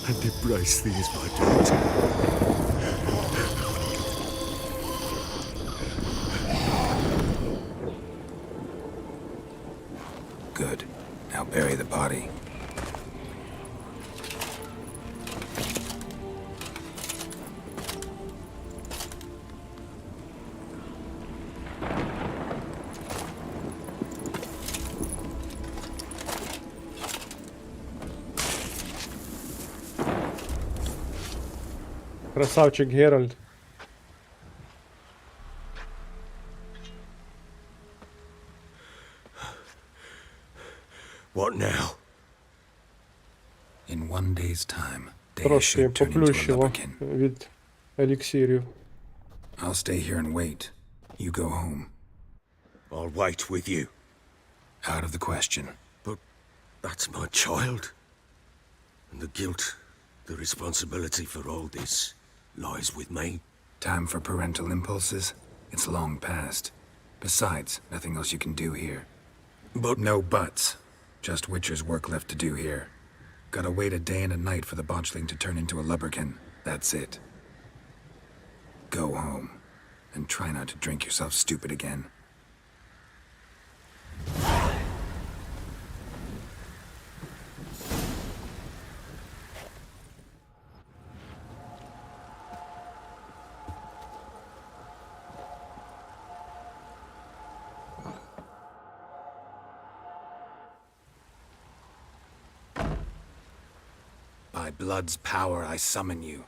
and embrace thee as my daughter. Good. Now bury the body. Красавчик Геральд. What now? In one day's time, Daya Трошки should turn into a поплющило lubberkin. від еліксирів. I'll stay here and wait. You go home. I'll wait with you. Out of the question. But that's my child. And the guilt, the responsibility for all this lies with me. Time for parental impulses? It's long past. Besides, nothing else you can do here. But No buts. Just Witcher's work left to do here. Gotta wait a day and a night for the botchling to turn into a lubberkin. That's it. Go home. And try not to drink yourself stupid again. By blood's power I summon you.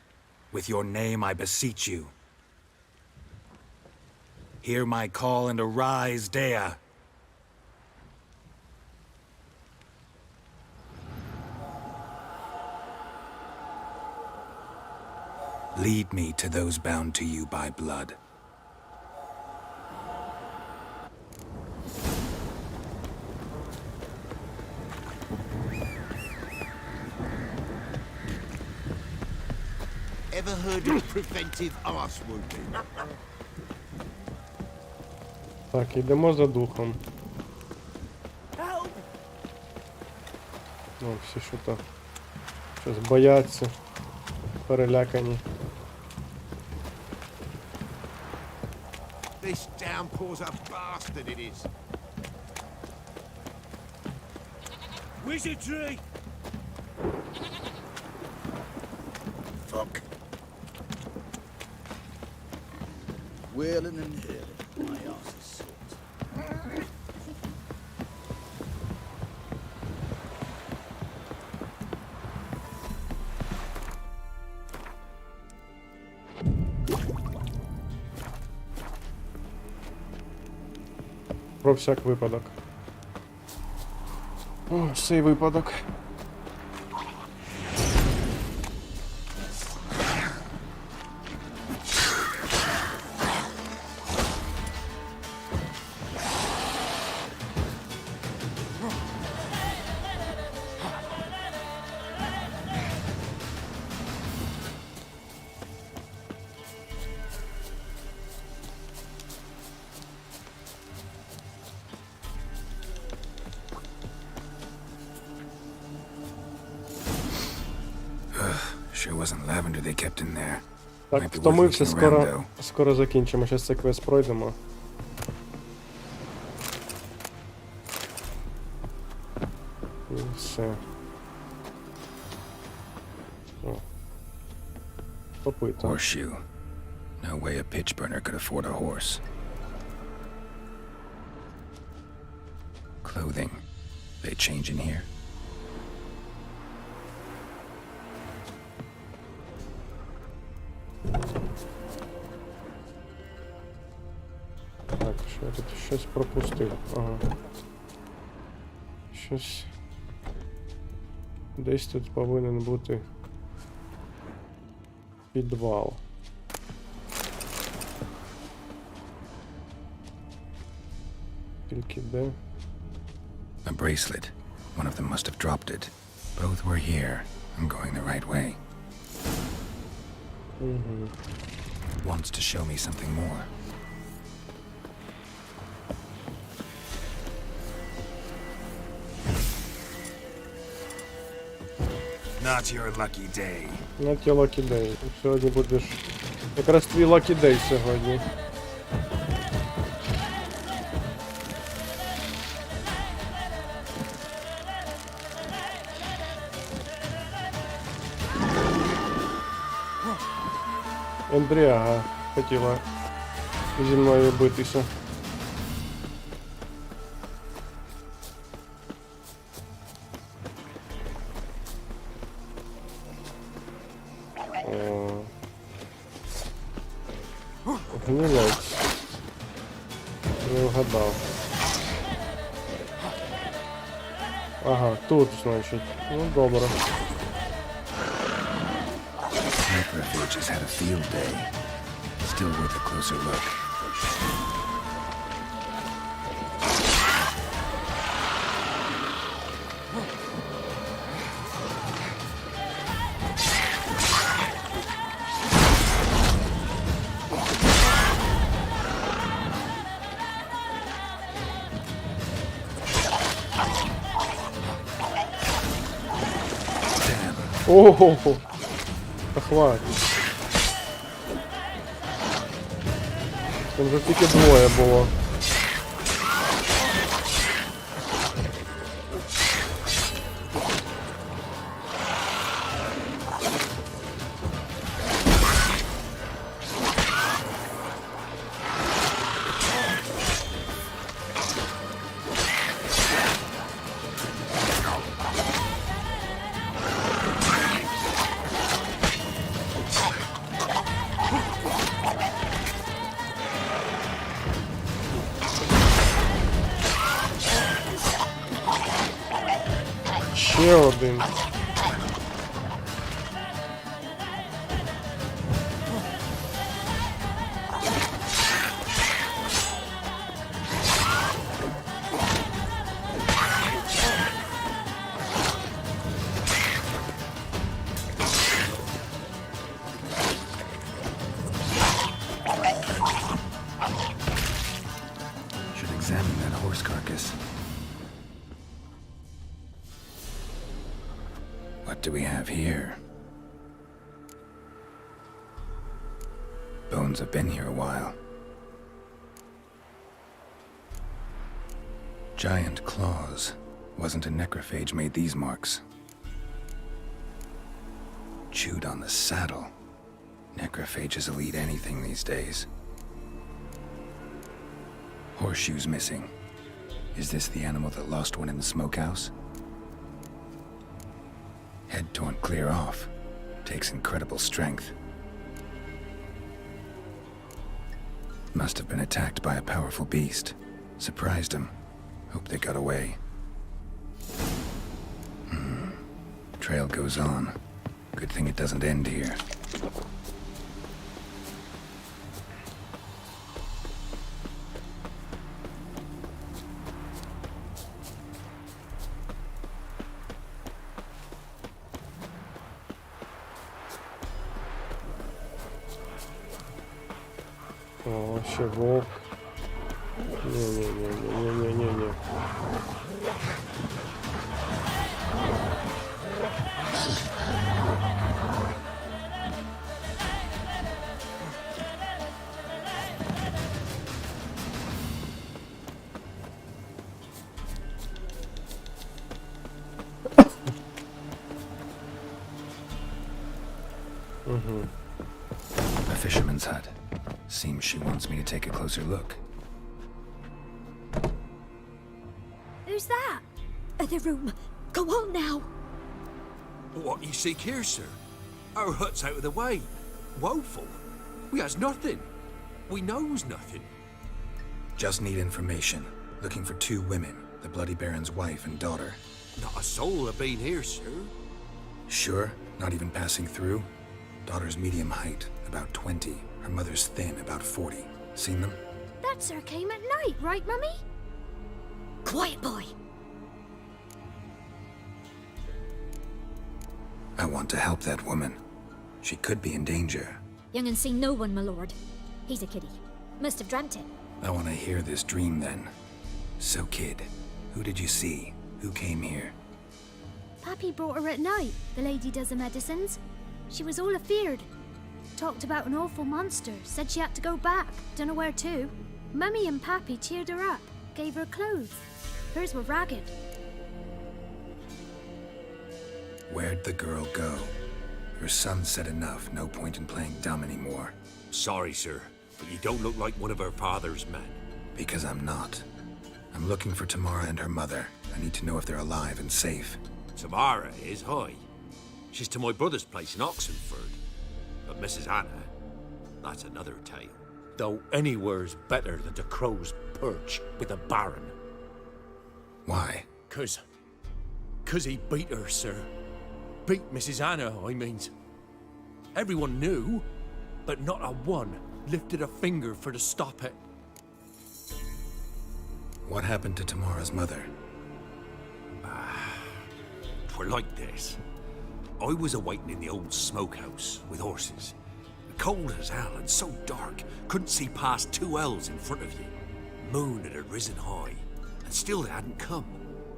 With your name I beseech you. Hear my call and arise, Dea. Lead me to those bound to you by blood. Ever heard of preventive arse wounding? Так, йдемо за духом. О, всі що то щось бояться, перелякані. This downpour's a bastard, it is. Wizardry! Fuck. Wailing and hailing. My arse is soaked. Про всяк випадок. О, цей випадок. wasn't lavender they kept in there. Так, Might be worth втомився, looking around, скоро, though. скоро закінчимо. Щас цей квест пройдемо. І все. О. Попито. Horseshoe. No way a pitch burner could afford a horse. Clothing. They change in here? Так, що я тут щось пропустив? Ага. Щось. Десь тут повинен бути підвал. Тільки де? A bracelet. One of them must have dropped it. Both were here. I'm going the right way. Wants to show me something more. Not your lucky day. На ті Lucky Day. Сьогодні будеш... Якраз твій Lucky Day сьогодні. Ендріага хотіла зі мною битися. Гнилець. Не вгадав. Ага, тут, значить. Ну, добре. Necrophages had a field day. Still worth a closer look. Ого! Та хватить. Там вже тільки двоє було. Ще один. Should examine that horse carcass. What do we have here? Bones have been here a while. Giant claws. Wasn't a necrophage made these marks. Chewed on the saddle. Necrophages will eat anything these days. Horseshoes missing. Is this the animal that lost one in the smokehouse? Head torn clear off. Takes incredible strength. Must have been attacked by a powerful beast. Surprised him. Hope they got away. Trail goes on. Good thing it doesn't end here. О, ще вовк. Не-не-не-не-не-не-не. She wants me to take a closer look. Who's that? The room. Go on now. What you seek here, sir? Our hut's out of the way. Woeful. We has nothing. We knows nothing. Just need information. Looking for 2 women, the Bloody Baron's wife and daughter. Not a soul have been here, sir. Sure? Not even passing through? Daughter's medium height, about 20. Her mother's thin, about 40. Seen them? That sir came at night, right, Mummy? Quiet, boy. I want to help that woman. She could be in danger. Young and seen no one, my lord. He's a kiddie. Must have dreamt it. I want to hear this dream then. So, kid, who did you see? Who came here? Pappy brought her at night, the lady does the medicines. She was all afeared. Talked about an awful monster, said she had to go back, dunno where to. Mummy and Pappy cheered her up, gave her clothes. Hers were ragged. Where'd the girl go? Her son said enough, no point in playing dumb anymore. Sorry, sir, but you don't look like one of her father's men. Because I'm not. I'm looking for Tamara and her mother. I need to know if they're alive and safe. Tamara is high. She's to my brother's place in Oxenford. But Mrs. Anna, that's another tale. Though anywhere's better than the Crow's Perch with a baron. Why? 'Cause he beat her, sir. Beat Mrs. Anna, I means. Everyone knew, but not a one lifted a finger for to stop it. What happened to Tamara's mother? Twere like this. I was awaiting in the old smokehouse with horses. Cold as hell and so dark, couldn't see past 2 ells in front of you. Moon had risen high, and still they hadn't come.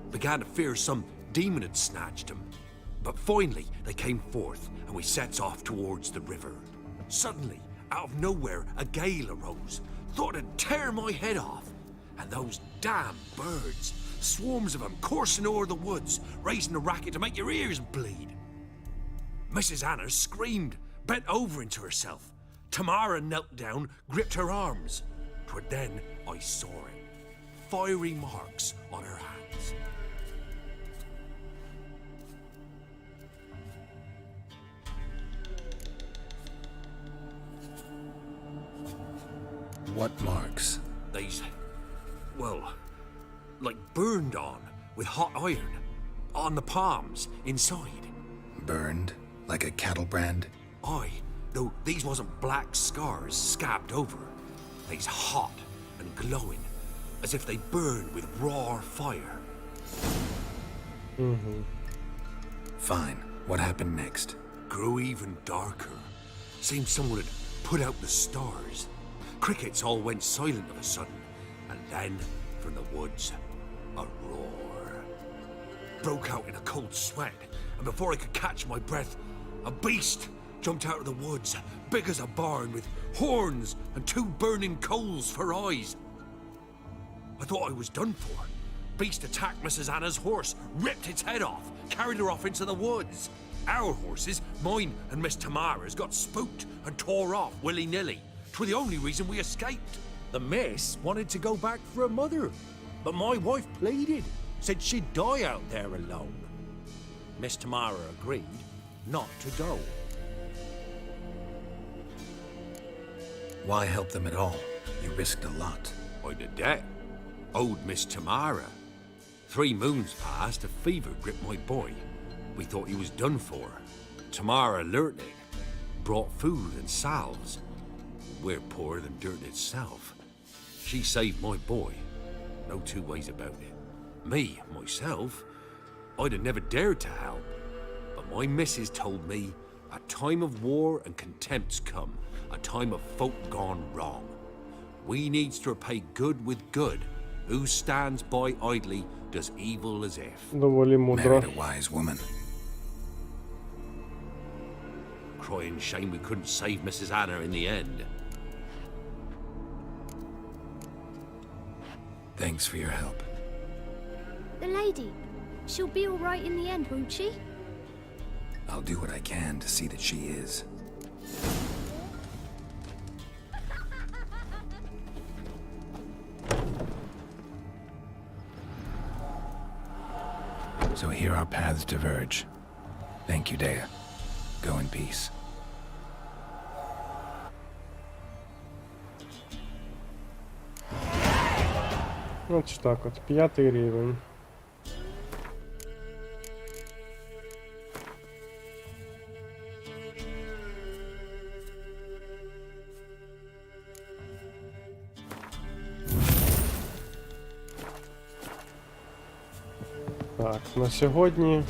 Began to fear some demon had snatched them. But finally, they came forth, and we sets off towards the river. Suddenly, out of nowhere, a gale arose. Thought it'd tear my head off. And those damn birds, swarms of them coursing o'er the woods, raising a racket to make your ears bleed. Mrs. Anna screamed, bent over into herself. Tamara knelt down, gripped her arms. 'Twere then I saw it. Fiery marks on her hands. What marks? These, well, like burned on with hot iron. On the palms, inside. Burned? Like a cattle brand? Aye, though these wasn't black scars scabbed over. They's hot and glowing, as if they burned with raw fire. Fine. What happened next? Grew even darker. Seemed someone had put out the stars. Crickets all went silent of a sudden, and then, from the woods, a roar. Broke out in a cold sweat, and before I could catch my breath, a beast jumped out of the woods, big as a barn, with horns and 2 burning coals for eyes. I thought I was done for. Beast attacked Mrs. Anna's horse, ripped its head off, carried her off into the woods. Our horses, mine and Miss Tamara's, got spooked and tore off willy-nilly. 'Twere the only reason we escaped. The miss wanted to go back for her mother, but my wife pleaded, said she'd die out there alone. Miss Tamara agreed not to go. Why help them at all? You risked a lot. I'd a debt. Owed Miss Tamara. 3 moons passed, a fever gripped my boy. We thought he was done for. Tamara learnt it. Brought food and salves. We're poorer than dirt itself. She saved my boy. No 2 ways about it. Me, myself, I'd have never dared to help. But my missus told me a time of war and contempt's come. A time of folk gone wrong. We needs to repay good with good. Who stands by idly does evil as if. Доволі мудро. Married a wise woman. Crying shame we couldn't save Mrs. Anna in the end. Thanks for your help. The lady, she'll be all right in the end, won't she? I'll do what I can to see that she is. So here our paths diverge. Thank you, Dea. Go in peace. От ж так от, 5-й рівень. Так, на сьогодні...